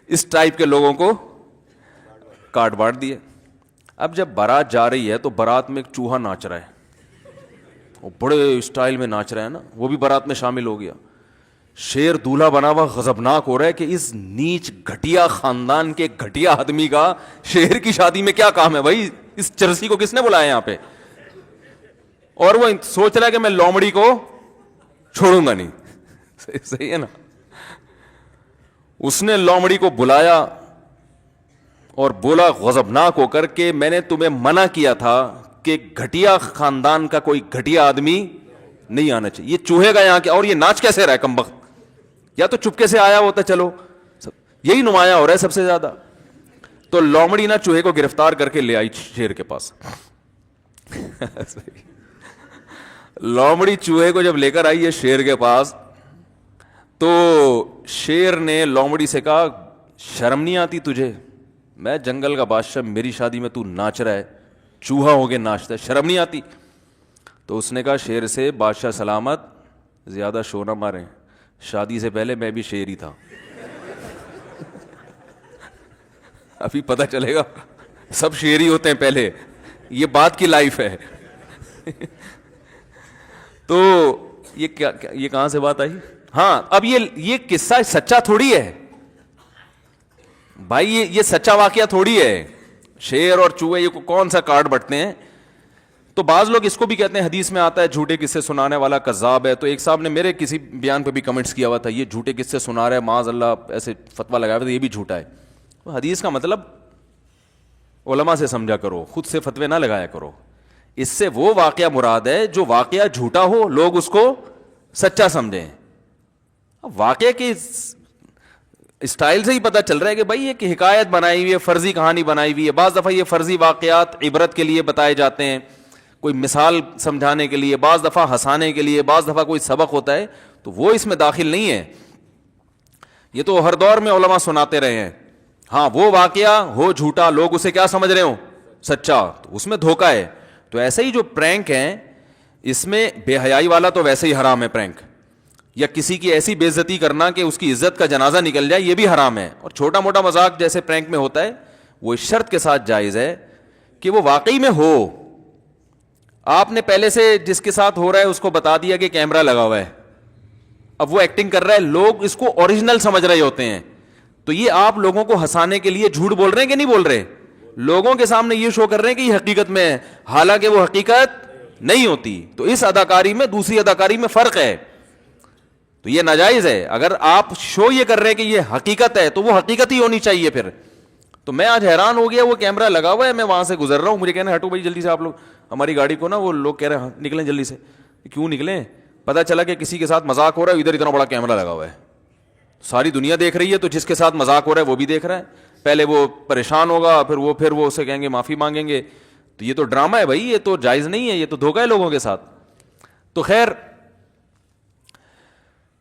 [SPEAKER 2] اس ٹائپ کے لوگوں کو کارڈ بانٹ دیے. اب جب بارات جا رہی ہے تو بارات میں ایک چوہا ناچ رہا ہے, وہ بڑے اسٹائل میں ناچ رہا ہے نا, وہ بھی بارات میں شامل ہو گیا. شیر دولہا بنا ہوا غضبناک ہو رہا ہے کہ اس نیچ گھٹیا خاندان کے گھٹیا آدمی کا شیر کی شادی میں کیا کام ہے بھائی, اس چرسی کو کس نے بلایا یہاں پہ. اور وہ سوچ رہا ہے کہ میں لومڑی کو چھوڑوں گا نہیں. صحیح ہے نا. اس نے لومڑی کو بلایا اور بولا غضبناک ہو کر کہ میں نے تمہیں منع کیا تھا کہ گھٹیا خاندان کا کوئی گھٹیا آدمی نہیں آنا چاہیے. یہ چوہے کا یہاں کیا, اور یہ ناچ کیسے رہا ہے کمبخت, یا تو چپکے سے آیا ہوتا, چلو یہی نمایاں ہو رہا ہے سب سے زیادہ. تو لومڑی نا چوہے کو گرفتار کر کے لے آئی شیر کے پاس. لومڑی چوہے کو جب لے کر آئی ہے شیر کے پاس, تو شیر نے لومڑی سے کہا شرم نہیں آتی تجھے, میں جنگل کا بادشاہ, میری شادی میں تو ناچ رہا ہے, چوہا ہو کے ناچتا ہے, شرم نہیں آتی. تو اس نے کہا شیر سے, بادشاہ سلامت, زیادہ شور نہ ماریں, شادی سے پہلے میں بھی شیر ہی تھا. ابھی پتہ چلے گا سب شیر ہی ہوتے ہیں پہلے, یہ بات کی لائف ہے. تو یہ کہاں سے بات آئی, ہاں اب یہ قصہ سچا تھوڑی ہے بھائی, یہ سچا واقعہ تھوڑی ہے. شیر اور چوہے یہ کون سا کارڈ بٹتے ہیں. تو بعض لوگ اس کو بھی کہتے ہیں، حدیث میں آتا ہے جھوٹے قصے سنانے والا کذاب ہے. تو ایک صاحب نے میرے کسی بیان پہ بھی کمنٹس کیا ہوا تھا، یہ جھوٹے قصے سنا رہا ہے معاذ اللہ، ایسے فتویٰ لگایا ہوا تھا، یہ بھی جھوٹا ہے. تو حدیث کا مطلب علماء سے سمجھا کرو، خود سے فتوے نہ لگایا کرو. اس سے وہ واقعہ مراد ہے جو واقعہ جھوٹا ہو، لوگ اس کو سچا سمجھیں. واقعہ کی اسٹائل سے ہی پتہ چل رہا ہے کہ بھائی ایک حکایت بنائی ہوئی ہے، فرضی کہانی بنائی ہوئی ہے. بعض دفعہ یہ فرضی واقعات عبرت کے لیے بتائے جاتے ہیں، کوئی مثال سمجھانے کے لیے، بعض دفعہ ہنسانے کے لیے، بعض دفعہ کوئی سبق ہوتا ہے، تو وہ اس میں داخل نہیں ہے. یہ تو ہر دور میں علماء سناتے رہے ہیں. ہاں وہ واقعہ ہو جھوٹا، لوگ اسے کیا سمجھ رہے ہوں؟ سچا، تو اس میں دھوکہ ہے. تو ایسے ہی جو پرینک ہیں، اس میں بے حیائی والا تو ویسے ہی حرام ہے پرینک، یا کسی کی ایسی بے عزتی کرنا کہ اس کی عزت کا جنازہ نکل جائے، یہ بھی حرام ہے. اور چھوٹا موٹا مذاق جیسے پرینک میں ہوتا ہے، وہ اس شرط کے ساتھ جائز ہے کہ وہ واقعی میں ہو. آپ نے پہلے سے جس کے ساتھ ہو رہا ہے اس کو بتا دیا کہ کیمرہ لگا ہوا ہے، اب وہ ایکٹنگ کر رہا ہے، لوگ اس کو اوریجنل سمجھ رہے ہوتے ہیں. تو یہ آپ لوگوں کو ہنسانے کے لیے جھوٹ بول رہے ہیں کہ نہیں بول رہے؟ لوگوں کے سامنے یہ شو کر رہے ہیں کہ یہ حقیقت میں ہے، حالانکہ وہ حقیقت نہیں ہوتی. تو اس اداکاری میں دوسری اداکاری میں فرق ہے، تو یہ ناجائز ہے. اگر آپ شو یہ کر رہے ہیں کہ یہ حقیقت ہے تو وہ حقیقت ہی ہونی چاہیے پھر. تو میں آج حیران ہو گیا، وہ کیمرہ لگا ہوا ہے، میں وہاں سے گزر رہا ہوں، مجھے کہنا ہٹو بھائی جلدی سے، آپ لوگ ہماری گاڑی کو نا، وہ لوگ کہہ رہے ہیں نکلیں جلدی سے. کیوں نکلیں؟ پتہ چلا کہ کسی کے ساتھ مذاق ہو رہا ہے، ادھر اتنا بڑا کیمرہ لگا ہوا ہے، ساری دنیا دیکھ رہی ہے، تو جس کے ساتھ مذاق ہو رہا ہے وہ بھی دیکھ رہا ہے. پہلے وہ پریشان ہوگا، پھر وہ اسے کہیں گے معافی مانگیں گے. تو یہ تو ڈرامہ ہے بھائی، یہ تو جائز نہیں ہے، یہ تو دھوکہ ہے لوگوں کے ساتھ. تو خیر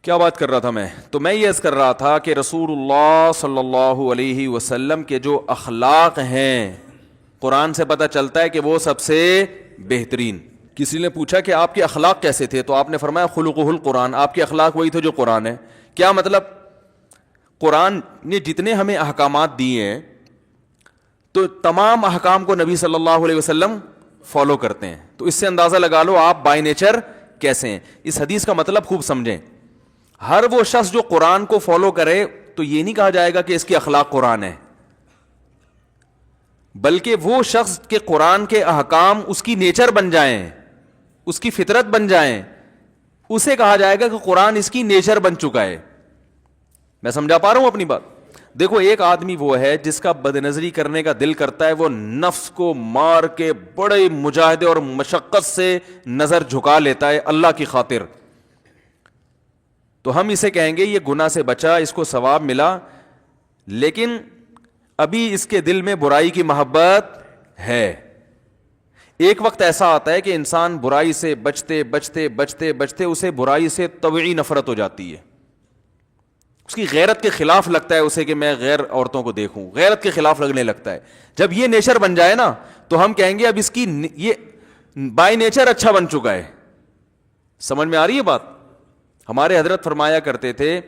[SPEAKER 2] کیا بات کر رہا تھا میں؟ تو میں یہ عرض کر رہا تھا کہ رسول اللہ صلی اللہ علیہ وسلم کے جو اخلاق ہیں، قرآن سے پتہ چلتا ہے کہ وہ سب سے بہترین. کسی نے پوچھا کہ آپ کے اخلاق کیسے تھے، تو آپ نے فرمایا خلقہ القرآن، آپ کے اخلاق وہی تھے جو قرآن ہے. کیا مطلب؟ قرآن نے جتنے ہمیں احکامات دیے ہیں تو تمام احکام کو نبی صلی اللہ علیہ وسلم فالو کرتے ہیں. تو اس سے اندازہ لگا لو آپ بائی نیچر کیسے ہیں. اس حدیث کا مطلب خوب سمجھیں. ہر وہ شخص جو قرآن کو فالو کرے تو یہ نہیں کہا جائے گا کہ اس کے اخلاق قرآن ہے، بلکہ وہ شخص کے قرآن کے احکام اس کی نیچر بن جائیں، اس کی فطرت بن جائیں، اسے کہا جائے گا کہ قرآن اس کی نیچر بن چکا ہے. میں سمجھا پا رہا ہوں اپنی بات؟ دیکھو ایک آدمی وہ ہے جس کا بد نظری کرنے کا دل کرتا ہے، وہ نفس کو مار کے بڑے مجاہدے اور مشقت سے نظر جھکا لیتا ہے اللہ کی خاطر، تو ہم اسے کہیں گے یہ گناہ سے بچا، اس کو ثواب ملا، لیکن ابھی اس کے دل میں برائی کی محبت ہے. ایک وقت ایسا آتا ہے کہ انسان برائی سے بچتے بچتے بچتے بچتے اسے برائی سے طبعی نفرت ہو جاتی ہے، اس کی غیرت کے خلاف لگتا ہے اسے کہ میں غیر عورتوں کو دیکھوں، غیرت کے خلاف لگنے لگتا ہے. جب یہ نیچر بن جائے نا تو ہم کہیں گے اب اس کی یہ بائی نیچر اچھا بن چکا ہے. سمجھ میں آ رہی ہے بات؟ ہمارے حضرت فرمایا کرتے تھے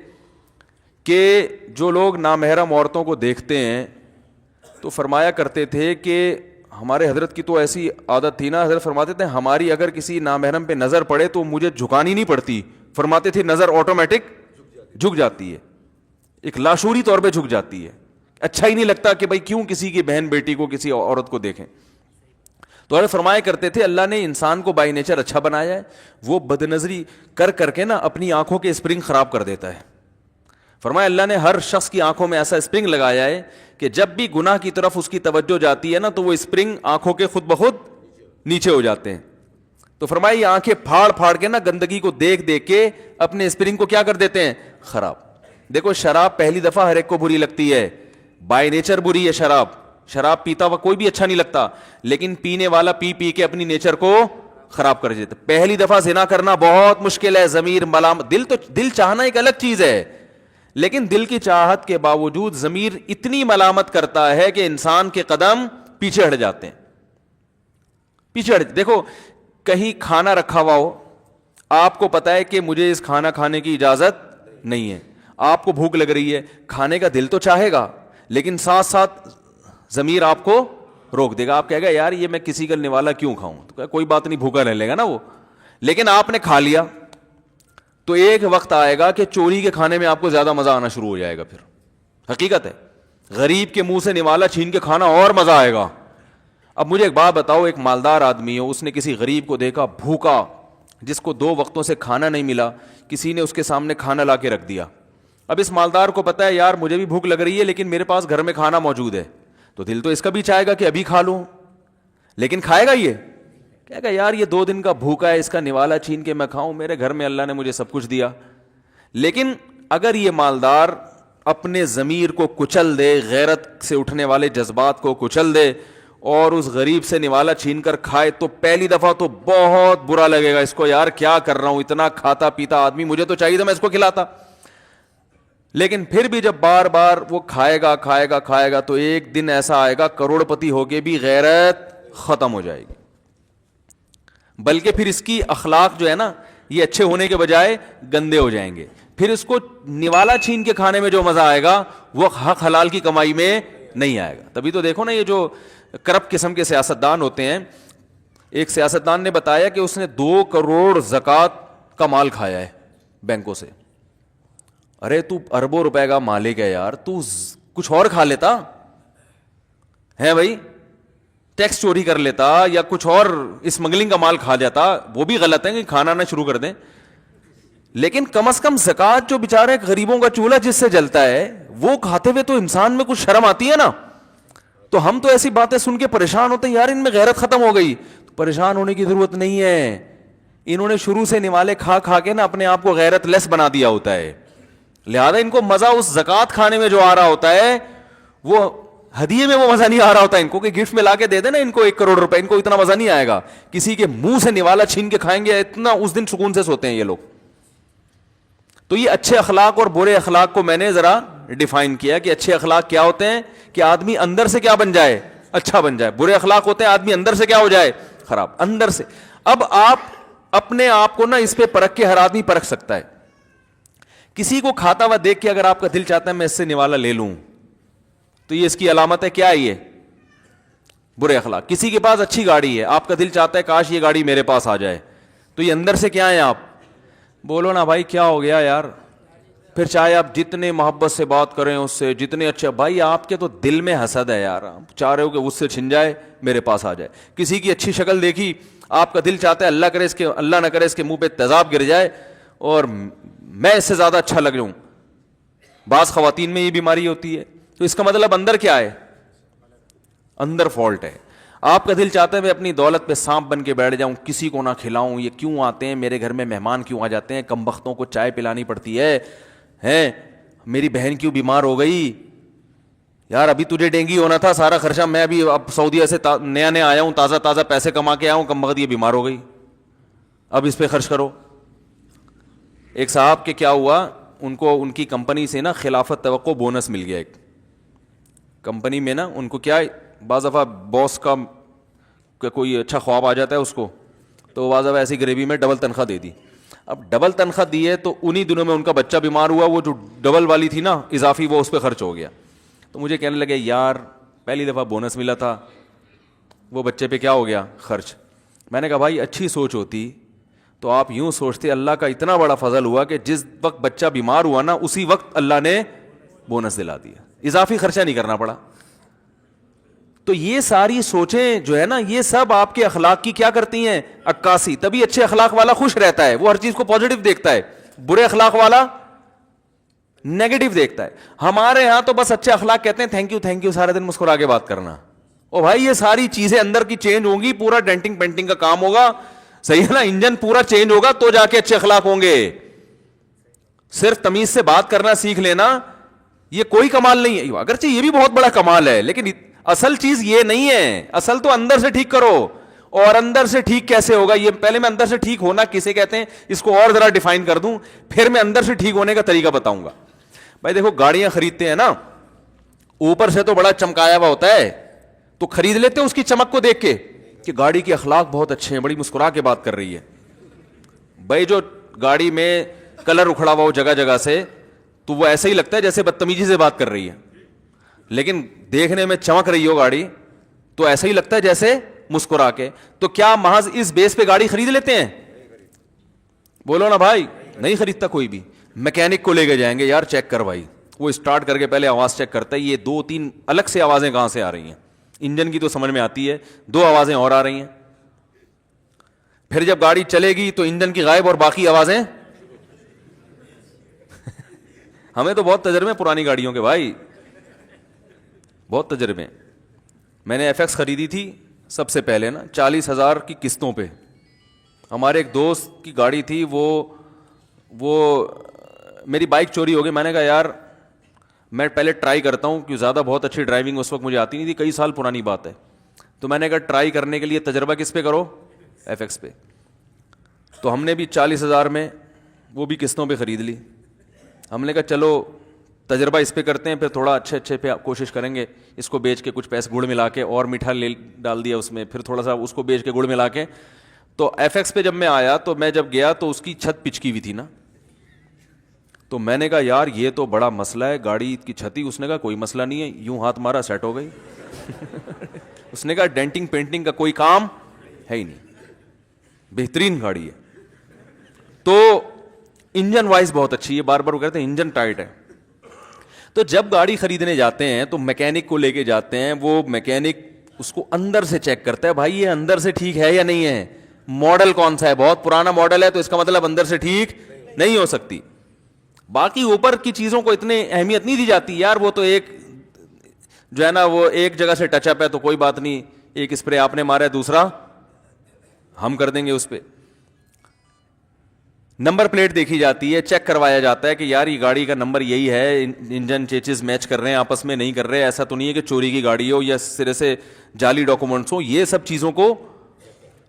[SPEAKER 2] کہ جو لوگ نامحرم عورتوں کو دیکھتے ہیں تو فرمایا کرتے تھے کہ ہمارے حضرت کی تو ایسی عادت تھی نا، حضرت فرماتے تھے ہماری اگر کسی نامحرم پہ نظر پڑے تو مجھے جھکانی نہیں پڑتی، فرماتے تھے نظر آٹومیٹک جھک جاتی ہے، ایک لاشعوری طور پہ جھک جاتی ہے. اچھا ہی نہیں لگتا کہ بھائی کیوں کسی کی بہن بیٹی کو کسی عورت کو دیکھیں. تو حضرت فرمایا کرتے تھے اللہ نے انسان کو بائی نیچر اچھا بنایا ہے، وہ بد نظری کر کر کے نا اپنی آنکھوں کے اسپرنگ خراب کر دیتا ہے. فرمایا اللہ نے ہر شخص کی آنکھوں میں ایسا اسپرنگ لگایا ہے کہ جب بھی گناہ کی طرف اس کی توجہ جاتی ہے نا تو وہ اسپرنگ آنکھوں کے خود بخود نیچے ہو جاتے ہیں. تو فرمایا یہ آنکھیں پھاڑ پھاڑ کے نا گندگی کو دیکھ دیکھ کے اپنے اسپرنگ کو کیا کر دیتے ہیں؟ خراب. دیکھو شراب پہلی دفعہ ہر ایک کو بری لگتی ہے، بائی نیچر بری ہے شراب، شراب پیتا ہوا کوئی بھی اچھا نہیں لگتا، لیکن پینے والا پی پی کے اپنی نیچر کو خراب کر دیتا. پہلی دفعہ زنا کرنا بہت مشکل ہے، ضمیر ملامت، دل چاہنا ایک الگ چیز ہے، لیکن دل کی چاہت کے باوجود ضمیر اتنی ملامت کرتا ہے کہ انسان کے قدم پیچھے ہٹ جاتے ہیں، پیچھے ہٹ. دیکھو کہیں کھانا رکھا ہوا ہو، آپ کو پتا ہے کہ مجھے اس کھانا کھانے کی اجازت نہیں ہے، آپ کو بھوک لگ رہی ہے، کھانے کا دل تو چاہے گا لیکن ساتھ ساتھ ضمیر آپ کو روک دے گا، آپ کہے گا یار یہ میں کسی کا نوالا کیوں کھاؤں، تو کوئی بات نہیں بھوکا رہ لے گا نا وہ. لیکن آپ نے کھا لیا تو ایک وقت آئے گا کہ چوری کے کھانے میں آپ کو زیادہ مزہ آنا شروع ہو جائے گا. پھر حقیقت ہے غریب کے منہ سے نوالا چھین کے کھانا اور مزہ آئے گا. اب مجھے ایک بات بتاؤ, ایک مالدار آدمی ہو, اس نے کسی غریب کو دیکھا بھوکا, جس کو 2 وقتوں سے کھانا نہیں ملا, کسی نے اس کے سامنے کھانا لا کے رکھ دیا. اب اس مالدار کو پتا ہے یار مجھے بھی بھوک لگ رہی ہے لیکن میرے پاس گھر میں کھانا موجود ہے, تو دل تو اس کا بھی چاہے گا کہ ابھی کھا لوں, لیکن کھائے گا یہ کہے گا یار یہ 2 دن کا بھوکا ہے, اس کا نوالا چھین کے میں کھاؤں, میرے گھر میں اللہ نے مجھے سب کچھ دیا. لیکن اگر یہ مالدار اپنے ضمیر کو کچل دے, غیرت سے اٹھنے والے جذبات کو کچل دے اور اس غریب سے نوالا چھین کر کھائے, تو پہلی دفعہ تو بہت برا لگے گا اس کو, یار کیا کر رہا ہوں, اتنا کھاتا پیتا آدمی, مجھے تو چاہیے تھا میں اس کو کھلاتا. لیکن پھر بھی جب بار بار وہ کھائے گا تو ایک دن ایسا آئے گا کروڑ پتی ہو کے بھی غیرت ختم ہو جائے گی. بلکہ پھر اس کی اخلاق جو ہے نا یہ اچھے ہونے کے بجائے گندے ہو جائیں گے. پھر اس کو نوالا چھین کے کھانے میں جو مزہ آئے گا وہ حق حلال کی کمائی میں نہیں آئے گا. تبھی تو دیکھو نا یہ جو کرپٹ قسم کے سیاستدان ہوتے ہیں, ایک سیاستدان نے بتایا کہ اس نے 2 کروڑ زکوٰۃ کا مال کھایا ہے بینکوں سے. ارے تو اربوں روپے کا مالک ہے یار, تو کچھ اور کھا لیتا ہے بھائی, ٹیکس چوری کر لیتا یا کچھ اور اسمگلنگ کا مال کھا جاتا, وہ بھی غلط ہے کہ کھانا نہ شروع کر دیں, لیکن کم از کم زکوٰۃ جو بیچارے غریبوں کا چولہا جس سے جلتا ہے وہ کھاتے ہوئے تو انسان میں کچھ شرم آتی ہے نا. تو ہم تو ایسی باتیں سن کے پریشان ہوتے ہیں, یار ان میں غیرت ختم ہو گئی. پریشان ہونے کی ضرورت نہیں ہے, انہوں نے شروع سے نوالے کھا کے نا اپنے آپ کو غیرت لیس بنا دیا ہوتا ہے. لہذا ان کو مزہ اس زکوٰۃ کھانے میں جو آ رہا ہوتا ہے وہ ہدیے میں وہ مزہ نہیں آ رہا ہوتا ان کو, کہ گفٹ میں لا کے دے دیں نا ان کو 1 کروڑ روپے, ان کو اتنا مزہ نہیں آئے گا. کسی کے منہ سے نوالا چھین کے کھائیں گے اتنا اس دن سکون سے سوتے ہیں یہ لوگ. تو یہ اچھے اخلاق اور برے اخلاق کو میں نے ذرا ڈیفائن کیا کہ اچھے اخلاق کیا ہوتے ہیں کہ آدمی اندر سے کیا بن جائے, اچھا بن جائے. برے اخلاق ہوتے ہیں آدمی اندر سے کیا ہو جائے, خراب, اندر سے. اب آپ اپنے آپ کو نا اس پہ پرکھ کے ہر آدمی پرکھ سکتا ہے. کسی کو کھاتا ہوا دیکھ کے اگر آپ کا دل چاہتا ہے میں اس سے نوالا لے لوں, تو یہ اس کی علامت ہے, کیا ہے یہ, برے اخلاق. کسی کے پاس اچھی گاڑی ہے, آپ کا دل چاہتا ہے کاش یہ گاڑی میرے پاس آ جائے, تو یہ اندر سے کیا ہے, آپ بولو نا بھائی کیا ہو گیا یار. پھر چاہے آپ جتنے محبت سے بات کریں اس سے, جتنے اچھے, بھائی آپ کے تو دل میں حسد ہے یار, آپ چاہ رہے ہو کہ اس سے چھن جائے میرے پاس آ جائے. کسی کی اچھی شکل دیکھی, آپ کا دل چاہتا ہے اللہ نہ کرے اس کے منہ پہ تیزاب گر جائے اور میں اس سے زیادہ اچھا لگ جاؤں. بعض خواتین میں یہ بیماری ہوتی ہے, تو اس کا مطلب اندر کیا ہے, اندر فالٹ ہے. آپ کا دل چاہتا ہے میں اپنی دولت پہ سانپ بن کے بیٹھ جاؤں, کسی کو نہ کھلاؤں, یہ کیوں آتے ہیں میرے گھر میں مہمان, کیوں آ جاتے ہیں, کم بختوں کو چائے پلانی پڑتی ہے, میری بہن کیوں بیمار ہو گئی, یار ابھی تجھے ڈینگی ہونا تھا, سارا خرچہ میں ابھی اب سعودیہ سے نیا آیا ہوں, تازہ پیسے کما کے آیا ہوں, کم بخت یہ بیمار ہو گئی, اب اس پہ خرچ کرو. ایک صاحب کے کیا ہوا, ان کو ان کی کمپنی سے نا خلافت توقع بونس مل گیا. ایک کمپنی میں نا ان کو کیا, بعض دفعہ باس کا کوئی اچھا خواب آ جاتا ہے اس کو, تو بعض دفعہ ایسی غریبی میں ڈبل تنخواہ دے دی. اب ڈبل تنخواہ دی ہے تو انہی دنوں میں ان کا بچہ بیمار ہوا, وہ جو ڈبل والی تھی نا اضافی, وہ اس پہ خرچ ہو گیا. تو مجھے کہنے لگے یار پہلی دفعہ بونس ملا تھا, وہ بچے پہ کیا ہو گیا, خرچ. میں نے کہا بھائی اچھی سوچ ہوتی تو آپ یوں سوچتے, اللہ کا اتنا بڑا فضل ہوا کہ جس وقت بچہ بیمار ہوا نا اسی وقت اللہ نے بونس دلا دیا, اضافی خرچہ نہیں کرنا پڑا. تو یہ ساری سوچیں جو ہے نا یہ سب آپ کے اخلاق کی کیا کرتی ہیں, عکاسی. تبھی اچھے اخلاق والا خوش رہتا ہے, وہ ہر چیز کو پازیٹو دیکھتا ہے, برے اخلاق والا نیگیٹو دیکھتا ہے. ہمارے ہاں تو بس اچھے اخلاق کہتے ہیں تھینک یو سارے دن مسکرا کے بات کرنا. او بھائی یہ ساری چیزیں اندر کی چینج ہوں گی, پورا ڈینٹنگ پینٹنگ کا کام ہوگا, صحیح ہے نا, انجن پورا چینج ہوگا تو جا کے اچھے اخلاق ہوں گے. صرف تمیز سے بات کرنا سیکھ لینا یہ کوئی کمال نہیں ہے, اگرچہ یہ بھی بہت بڑا کمال ہے, لیکن اصل چیز یہ نہیں ہے. اصل تو اندر سے ٹھیک کرو. اور اندر سے ٹھیک کیسے ہوگا, یہ پہلے میں اندر سے ٹھیک ہونا کسے کہتے ہیں اس کو اور ذرا ڈیفائن کر دوں, پھر میں اندر سے ٹھیک ہونے کا طریقہ بتاؤں گا. بھائی دیکھو گاڑیاں خریدتے ہیں نا, اوپر سے تو بڑا چمکایا ہوا ہوتا ہے, تو خرید لیتے ہیں اس کی چمک کو دیکھ کے کہ گاڑی کے اخلاق بہت اچھے ہیں, بڑی مسکرا کے بات کر رہی ہے. بھائی جو گاڑی میں کلر اکھڑا ہوا ہو جگہ جگہ سے, تو وہ ایسا ہی لگتا ہے جیسے بدتمیزی سے بات کر رہی ہے, لیکن دیکھنے میں چمک رہی ہو گاڑی تو ایسا ہی لگتا ہے جیسے مسکرا کے. تو کیا محض اس بیس پہ گاڑی خرید لیتے ہیں, بولو نا بھائی, نہیں خریدتا کوئی بھی. میکینک کو لے کے جائیں گے, یار چیک کر بھائی, وہ اسٹارٹ کر کے پہلے آواز چیک کرتا ہے, یہ 2-3 الگ سے آوازیں کہاں سے آ رہی ہیں, انجن کی تو سمجھ میں آتی ہے, 2 آوازیں اور آ رہی ہیں. پھر جب گاڑی چلے گی تو انجن کی غائب اور باقی آوازیں. ہمیں تو بہت تجربے پرانی گاڑیوں کے بھائی, بہت تجربے. میں نے ایف ایکس خریدی تھی سب سے پہلے نا 40,000 کی قسطوں پہ. ہمارے ایک دوست کی گاڑی تھی, وہ میری بائک چوری ہو گئی. میں نے کہا یار میں پہلے ٹرائی کرتا ہوں, کیوں زیادہ بہت اچھی ڈرائیونگ اس وقت مجھے آتی نہیں تھی, کئی سال پرانی بات ہے. تو میں نے کہا ٹرائی کرنے کے لیے تجربہ کس پہ کرو, ایف ایکس پہ. تو ہم نے بھی 40,000 میں وہ بھی قسطوں پہ خرید لی. ہم نے کہا چلو تجربہ اس پہ کرتے ہیں, پھر تھوڑا اچھے پہ کوشش کریں گے. اس کو بیچ کے کچھ پیسے گڑ ملا کے اور میٹھا ڈال دیا اس میں, پھر تھوڑا سا اس کو بیچ کے گڑ ملا کے. تو ایف ایکس پہ جب میں آیا تو میں جب گیا تو اس کی چھت پچکی ہوئی تھی نا, تو میں نے کہا یار یہ تو بڑا مسئلہ ہے گاڑی کی چھتی. اس نے کہا کوئی مسئلہ نہیں ہے, یوں ہاتھ مارا سیٹ ہو گئی. اس نے کہا ڈینٹنگ پینٹنگ کا کوئی کام ہے ہی نہیں, بہترین گاڑی ہے. تو انجن وائز بہت اچھی ہے, بار بار وہ کہتے ہیں انجن ٹائٹ ہے. تو جب گاڑی خریدنے جاتے ہیں تو میکینک کو لے کے جاتے ہیں, وہ میکینک اس کو اندر سے چیک کرتا ہے, بھائی یہ اندر سے ٹھیک ہے یا نہیں ہے, ماڈل کون سا ہے, بہت پرانا ماڈل ہے تو اس کا مطلب اندر سے ٹھیک نہیں ہو سکتی. باقی اوپر کی چیزوں کو اتنی اہمیت نہیں دی جاتی یار, وہ تو ایک جو ہے نا وہ ایک جگہ سے ٹچ اپ ہے تو کوئی بات نہیں, ایک اسپرے آپ نے مارا ہے دوسرا ہم کر دیں گے اس پہ. نمبر پلیٹ دیکھی جاتی ہے, چیک کروایا جاتا ہے کہ یار یہ گاڑی کا نمبر یہی ہے, انجن چیچز میچ کر رہے ہیں آپس میں, نہیں کر رہے, ایسا تو نہیں ہے کہ چوری کی گاڑی ہو یا سرے سے جعلی ڈاکومنٹس ہو, یہ سب چیزوں کو.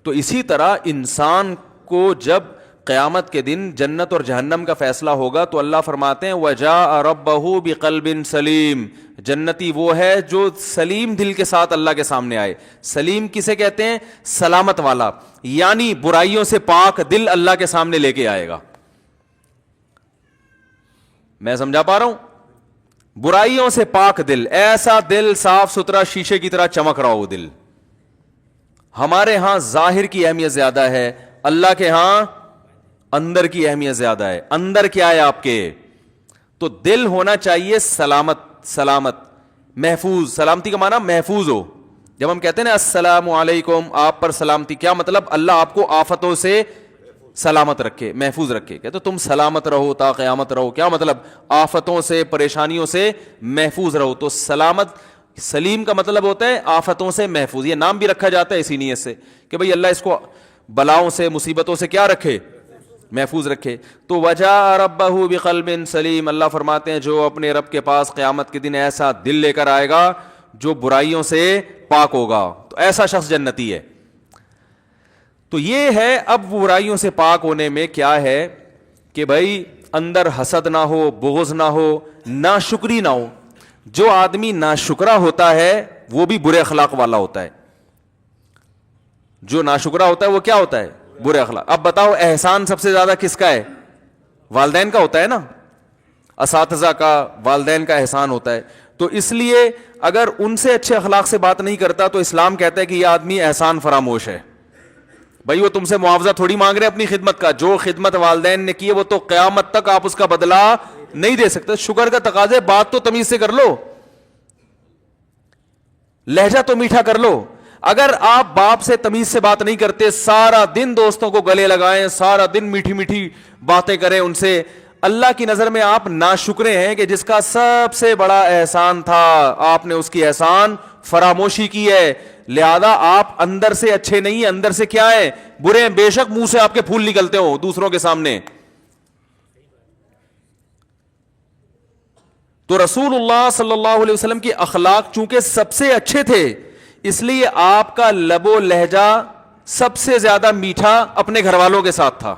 [SPEAKER 2] تو اسی طرح انسان کو جب قیامت کے دن جنت اور جہنم کا فیصلہ ہوگا تو اللہ فرماتے ہیں وَجَاءَ رَبَّهُ بِقَلْبٍ سلیم, جنتی وہ ہے جو سلیم دل کے ساتھ اللہ کے سامنے آئے. سلیم کسے کہتے ہیں, سلامت والا, یعنی برائیوں سے پاک دل اللہ کے سامنے لے کے آئے گا. میں سمجھا پا رہا ہوں, برائیوں سے پاک دل, ایسا دل صاف ستھرا شیشے کی طرح چمک رہا ہو دل. ہمارے ہاں ظاہر کی اہمیت زیادہ ہے, اللہ کے ہاں اندر کی اہمیت زیادہ ہے. اندر کیا ہے آپ کے, تو دل ہونا چاہیے سلامت محفوظ. سلامتی کا معنی محفوظ ہو. جب ہم کہتے ہیں نا السلام علیکم, آپ پر سلامتی, کیا مطلب اللہ آپ کو آفتوں سے سلامت رکھے, محفوظ رکھے. کہتے تم سلامت رہو تا قیامت رہو, کیا مطلب آفتوں سے پریشانیوں سے محفوظ رہو. تو سلامت سلیم کا مطلب ہوتا ہے آفتوں سے محفوظ. یہ نام بھی رکھا جاتا ہے اسی نیت سے کہ بھئی اللہ اس کو بلاؤں سے مصیبتوں سے کیا رکھے, محفوظ رکھے. تو وجاء ربہ بقلب سلیم, اللہ فرماتے ہیں جو اپنے رب کے پاس قیامت کے دن ایسا دل لے کر آئے گا جو برائیوں سے پاک ہوگا, تو ایسا شخص جنتی ہے. تو یہ ہے اب برائیوں سے پاک ہونے میں کیا ہے کہ بھائی اندر حسد نہ ہو, بغض نہ ہو, ناشکری نہ ہو. جو آدمی ناشکرا ہوتا ہے وہ بھی برے اخلاق والا ہوتا ہے. جو ناشکرا ہوتا ہے وہ کیا ہوتا ہے, برے اخلاق. اب بتاؤ احسان سب سے زیادہ کس کا ہے, والدین کا ہوتا ہے نا, اساتذہ کا, والدین کا احسان ہوتا ہے. تو اس لیے اگر ان سے اچھے اخلاق سے بات نہیں کرتا تو اسلام کہتا ہے کہ یہ آدمی احسان فراموش ہے. بھائی وہ تم سے معاوضہ تھوڑی مانگ رہے اپنی خدمت کا, جو خدمت والدین نے کی ہے وہ تو قیامت تک آپ اس کا بدلہ نہیں دے سکتے. شکر کا تقاضا ہے, بات تو تمیز سے کر لو, لہجہ تو میٹھا کر لو. اگر آپ باپ سے تمیز سے بات نہیں کرتے, سارا دن دوستوں کو گلے لگائیں, سارا دن میٹھی میٹھی باتیں کریں ان سے, اللہ کی نظر میں آپ ناشکرے ہیں کہ جس کا سب سے بڑا احسان تھا آپ نے اس کی احسان فراموشی کی ہے. لہذا آپ اندر سے اچھے نہیں ہیں, اندر سے کیا ہے, برے ہیں. بے شک منہ سے آپ کے پھول نکلتے ہو دوسروں کے سامنے. تو رسول اللہ صلی اللہ علیہ وسلم کے اخلاق چونکہ سب سے اچھے تھے, اس لیے آپ کا لب و لہجہ سب سے زیادہ میٹھا اپنے گھر والوں کے ساتھ تھا.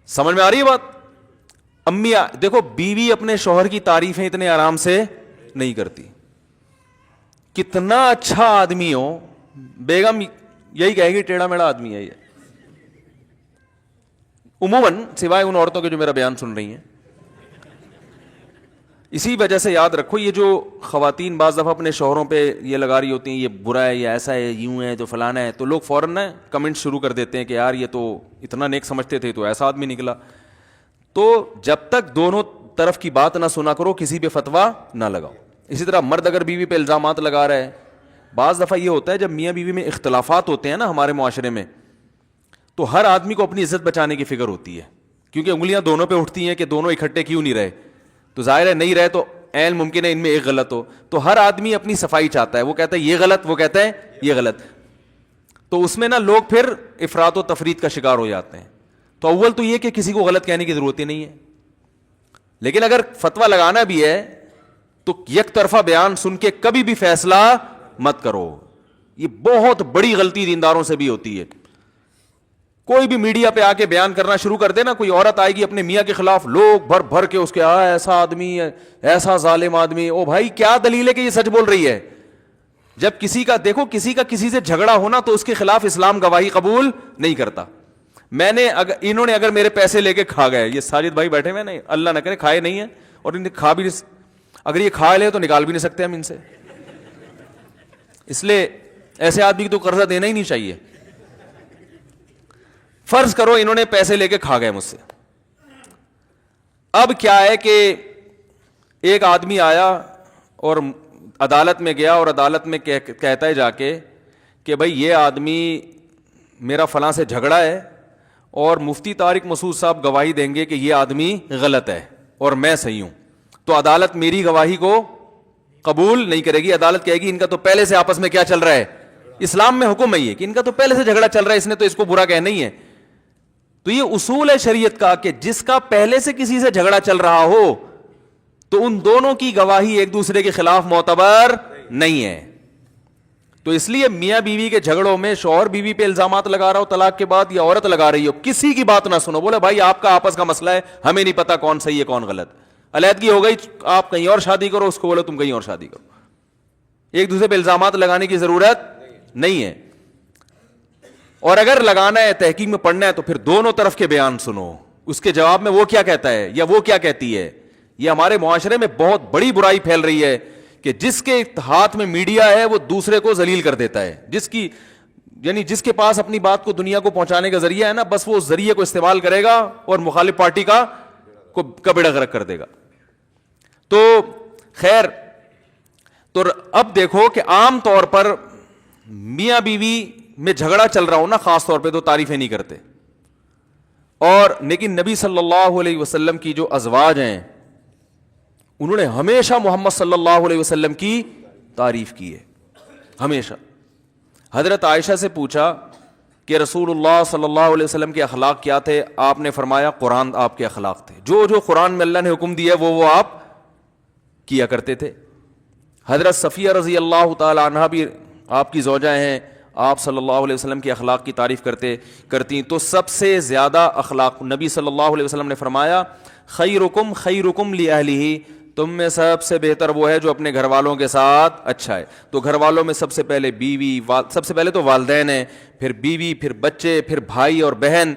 [SPEAKER 2] سمجھ میں آ رہی ہے بات. امی دیکھو, بیوی اپنے شوہر کی تعریفیں اتنے آرام سے نہیں کرتی. کتنا اچھا آدمی ہو, بیگم یہی کہے گی ٹیڑھا میڑھا آدمی ہے یہ, عموماً سوائے ان عورتوں کے جو میرا بیان سن رہی ہیں. اسی وجہ سے یاد رکھو, یہ جو خواتین بعض دفعہ اپنے شوہروں پہ یہ لگا رہی ہوتی ہیں یہ برا ہے, یہ ایسا ہے, یوں ہے, تو فلانا ہے, تو لوگ فوراً کمنٹ شروع کر دیتے ہیں کہ یار یہ تو اتنا نیک سمجھتے تھے تو ایسا آدمی نکلا. تو جب تک دونوں طرف کی بات نہ سنا کرو کسی پہ فتویٰ نہ لگاؤ. اسی طرح مرد اگر بیوی پہ الزامات لگا رہا ہے، بعض دفعہ یہ ہوتا ہے جب میاں بیوی میں اختلافات ہوتے ہیں نا ہمارے معاشرے میں، تو ہر آدمی کو اپنی عزت بچانے کی فکر ہوتی ہے، کیونکہ انگلیاں دونوں پہ اٹھتی ہیں کہ دونوں اکٹھے کیوں نہیں رہے، تو ظاہر ہے نہیں رہے تو عین ممکن ہے ان میں ایک غلط ہو، تو ہر آدمی اپنی صفائی چاہتا ہے، وہ کہتا ہے یہ غلط، وہ کہتا ہے یہ غلط، تو اس میں نا لوگ پھر افراط و تفریط کا شکار ہو جاتے ہیں. تو اول تو یہ کہ کسی کو غلط کہنے کی ضرورت ہی نہیں ہے، لیکن اگر فتویٰ لگانا بھی ہے تو یک طرفہ بیان سن کے کبھی بھی فیصلہ مت کرو. یہ بہت بڑی غلطی دینداروں سے بھی ہوتی ہے. کوئی بھی میڈیا پہ آ کے بیان کرنا شروع کر دے نا، کوئی عورت آئے گی اپنے میاں کے خلاف، لوگ بھر بھر کے اس کے ایسا آدمی ہے، ایسا ظالم آدمی. او بھائی کیا دلیل ہے کہ یہ سچ بول رہی ہے؟ جب کسی کا دیکھو کسی کا کسی سے جھگڑا ہونا تو اس کے خلاف اسلام گواہی قبول نہیں کرتا. انہوں نے اگر میرے پیسے لے کے کھا گئے، یہ ساجد بھائی بیٹھے ہوئے نہیں، اللہ نہ کرے کھائے نہیں ہیں، اور انہیں کھا بھی نہیں، اگر یہ کھا لے تو نکال بھی نہیں سکتے ہم ان سے. اس لیے ایسے آدمی کو تو قرضہ دینا ہی نہیں چاہیے. فرض کرو انہوں نے پیسے لے کے کھا گئے مجھ سے، اب کیا ہے کہ ایک آدمی آیا اور عدالت میں گیا اور عدالت میں کہتا ہے جا کے کہ بھائی یہ آدمی میرا فلاں سے جھگڑا ہے اور مفتی طارق مسعود صاحب گواہی دیں گے کہ یہ آدمی غلط ہے اور میں صحیح ہوں. تو عدالت میری گواہی کو قبول نہیں کرے گی. عدالت کہے گی ان کا تو پہلے سے آپس میں کیا چل رہا ہے. اسلام میں حکم ہے یہ کہ ان کا تو پہلے سے جھگڑا چل رہا ہے، اس نے تو اس کو برا کہنا ہی ہے. تو یہ اصول ہے شریعت کا کہ جس کا پہلے سے کسی سے جھگڑا چل رہا ہو تو ان دونوں کی گواہی ایک دوسرے کے خلاف معتبر نہیں ہے. تو اس لیے میاں بیوی کے جھگڑوں میں شوہر بیوی پہ الزامات لگا رہا ہو طلاق کے بعد یا عورت لگا رہی ہو، کسی کی بات نہ سنو. بولے بھائی آپ کا آپس کا مسئلہ ہے، ہمیں نہیں پتا کون صحیح ہے کون غلط. علیحدگی ہو گئی، آپ کہیں اور شادی کرو، اس کو بولو تم کہیں اور شادی کرو. ایک دوسرے پہ الزامات لگانے کی ضرورت نہیں ہے. اور اگر لگانا ہے، تحقیق میں پڑھنا ہے، تو پھر دونوں طرف کے بیان سنو، اس کے جواب میں وہ کیا کہتا ہے یا وہ کیا کہتی ہے. یہ ہمارے معاشرے میں بہت بڑی برائی پھیل رہی ہے کہ جس کے ہاتھ میں میڈیا ہے وہ دوسرے کو ذلیل کر دیتا ہے. جس کے پاس اپنی بات کو دنیا کو پہنچانے کا ذریعہ ہے نا، بس وہ اس ذریعے کو استعمال کرے گا اور مخالف پارٹی کا بیڑا غرق کر دے گا. تو خیر، تو اب دیکھو کہ عام طور پر میاں بیوی میں جھگڑا چل رہا ہو نا، خاص طور پہ تو تعریفیں نہیں کرتے. اور لیکن نبی صلی اللہ علیہ وسلم کی جو ازواج ہیں انہوں نے ہمیشہ محمد صلی اللہ علیہ وسلم کی تعریف کی ہے، ہمیشہ. حضرت عائشہ سے پوچھا کہ رسول اللہ صلی اللہ علیہ وسلم کے اخلاق کیا تھے؟ آپ نے فرمایا قرآن آپ کے اخلاق تھے، جو قرآن میں اللہ نے حکم دیا وہ آپ کیا کرتے تھے. حضرت صفیہ رضی اللہ تعالی عنہا بھی آپ کی زوجہ ہیں، آپ صلی اللہ علیہ وسلم کے اخلاق کی تعریف کرتی. تو سب سے زیادہ اخلاق نبی صلی اللہ علیہ وسلم نے فرمایا خیرکم خیرکم لأہلہ، تم میں سب سے بہتر وہ ہے جو اپنے گھر والوں کے ساتھ اچھا ہے. تو گھر والوں میں سب سے پہلے بیوی، سب سے پہلے تو والدین ہیں، پھر بیوی، پھر بچے، پھر بھائی اور بہن.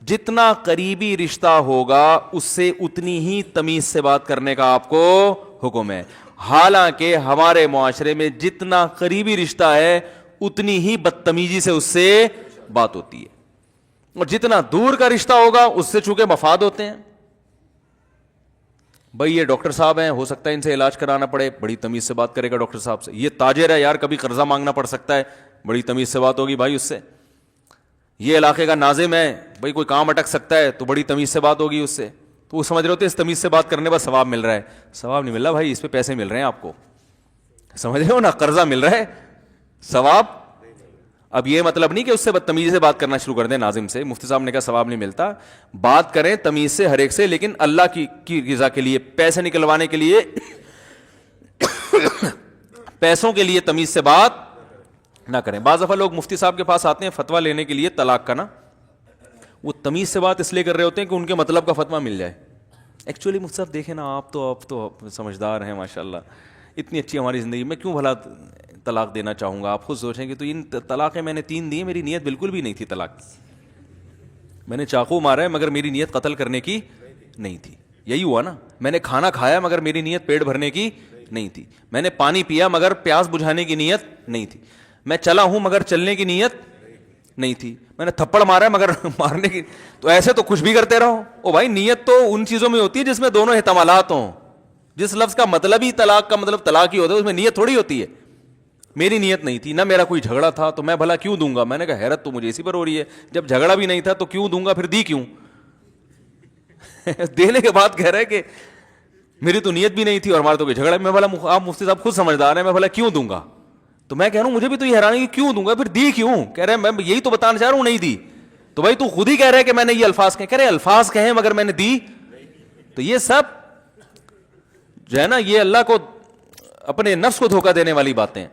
[SPEAKER 2] جتنا قریبی رشتہ ہوگا اس سے اتنی ہی تمیز سے بات کرنے کا آپ کو حکم ہے. حالانکہ ہمارے معاشرے میں جتنا قریبی رشتہ ہے اتنی ہی بدتمیزی سے اس سے بات ہوتی ہے، اور جتنا دور کا رشتہ ہوگا اس سے چونکہ مفاد ہوتے ہیں. بھائی یہ ڈاکٹر صاحب ہیں، ہو سکتا ہے ان سے علاج کرانا پڑے، بڑی تمیز سے بات کرے گا ڈاکٹر صاحب سے. یہ تاجر ہے یار، کبھی قرضہ مانگنا پڑ سکتا ہے، بڑی تمیز سے بات ہوگی بھائی اس سے. یہ علاقے کا ناظم ہے، بھائی کوئی کام اٹک سکتا ہے تو بڑی تمیز سے بات ہوگی اس سے. تو وہ سمجھ رہے ہوتے اس تمیز سے بات کرنے پر ثواب مل رہا ہے. ثواب نہیں مل رہا بھائی، اس پہ پیسے مل رہے ہیں آپ کو، سمجھ رہے ہو نا، قرضہ مل رہا ہے، ثواب. اب یہ مطلب نہیں کہ اس سے بدتمیزی سے بات کرنا شروع کر دیں ناظم سے. مفتی صاحب نے کہا ثواب نہیں ملتا، بات کریں تمیز سے ہر ایک سے، لیکن اللہ کی رضا کے لیے، پیسے نکلوانے کے لیے پیسوں کے لیے تمیز سے بات نہ کریں. بعض دفعہ لوگ مفتی صاحب کے پاس آتے ہیں فتویٰ لینے کے لیے طلاق کا نا، وہ تمیز سے بات اس لیے کر رہے ہوتے ہیں کہ ان کے مطلب کا فتویٰ مل جائے. ایکچولی مفتی صاحب دیکھیں نا، آپ تو سمجھدار ہیں ماشاءاللہ، اتنی اچھی ہماری زندگی میں کیوں بھلا طلاق دینا چاہوں گا. آپ خود سوچیں کہ تو ان طلاقیں میں نے 3 دی، میری نیت بالکل بھی نہیں تھی طلاق کی. میں نے چاقو مارا ہے مگر میری نیت قتل کرنے کی نہیں تھی. یہی ہوا نا، میں نے کھانا کھایا مگر میری نیت پیٹ بھرنے کی نہیں تھی. میں نے پانی پیا مگر پیاس بجھانے کی نیت نہیں تھی. میں چلا ہوں مگر چلنے کی نیت نہیں تھی. میں نے تھپڑ مارا مگر مارنے کی. تو ایسے تو کچھ بھی کرتے رہو. او بھائی نیت تو ان چیزوں میں ہوتی ہے جس میں دونوں احتمالات ہوں. جس لفظ کا مطلب ہی طلاق کا مطلب طلاق ہی ہوتا ہے، اس میں نیت تھوڑی ہوتی ہے. میری نیت نہیں تھی، نہ میرا کوئی جھگڑا تھا، تو میں بھلا کیوں دوں گا؟ میں نے کہا حیرت تو مجھے اسی پر ہو رہی ہے، جب جھگڑا بھی نہیں تھا تو کیوں دوں گا، پھر دی کیوں؟ دینے کے بعد کہہ رہے کہ میری تو نیت بھی نہیں تھی اور ہمارا تو کوئی جھگڑا. میں بولا آپ مفتی صاحب خود سمجھدار ہیں، میں بولا کیوں دوں گا؟ تو میں کہہ رہا ہوں مجھے بھی تو یہ حیرانی کہ کیوں دوں گا، پھر دی کیوں؟ کہہ رہے میں یہی تو بتانا چاہ رہا ہوں نہیں دی. تو بھائی تو خود ہی کہہ رہے کہ میں نے یہ الفاظ کہے، کہہ رہے الفاظ کہیں مگر میں نے دی. تو یہ سب جو ہے نا، یہ اللہ کو اپنے نفس کو دھوکہ دینے والی باتیں ہیں.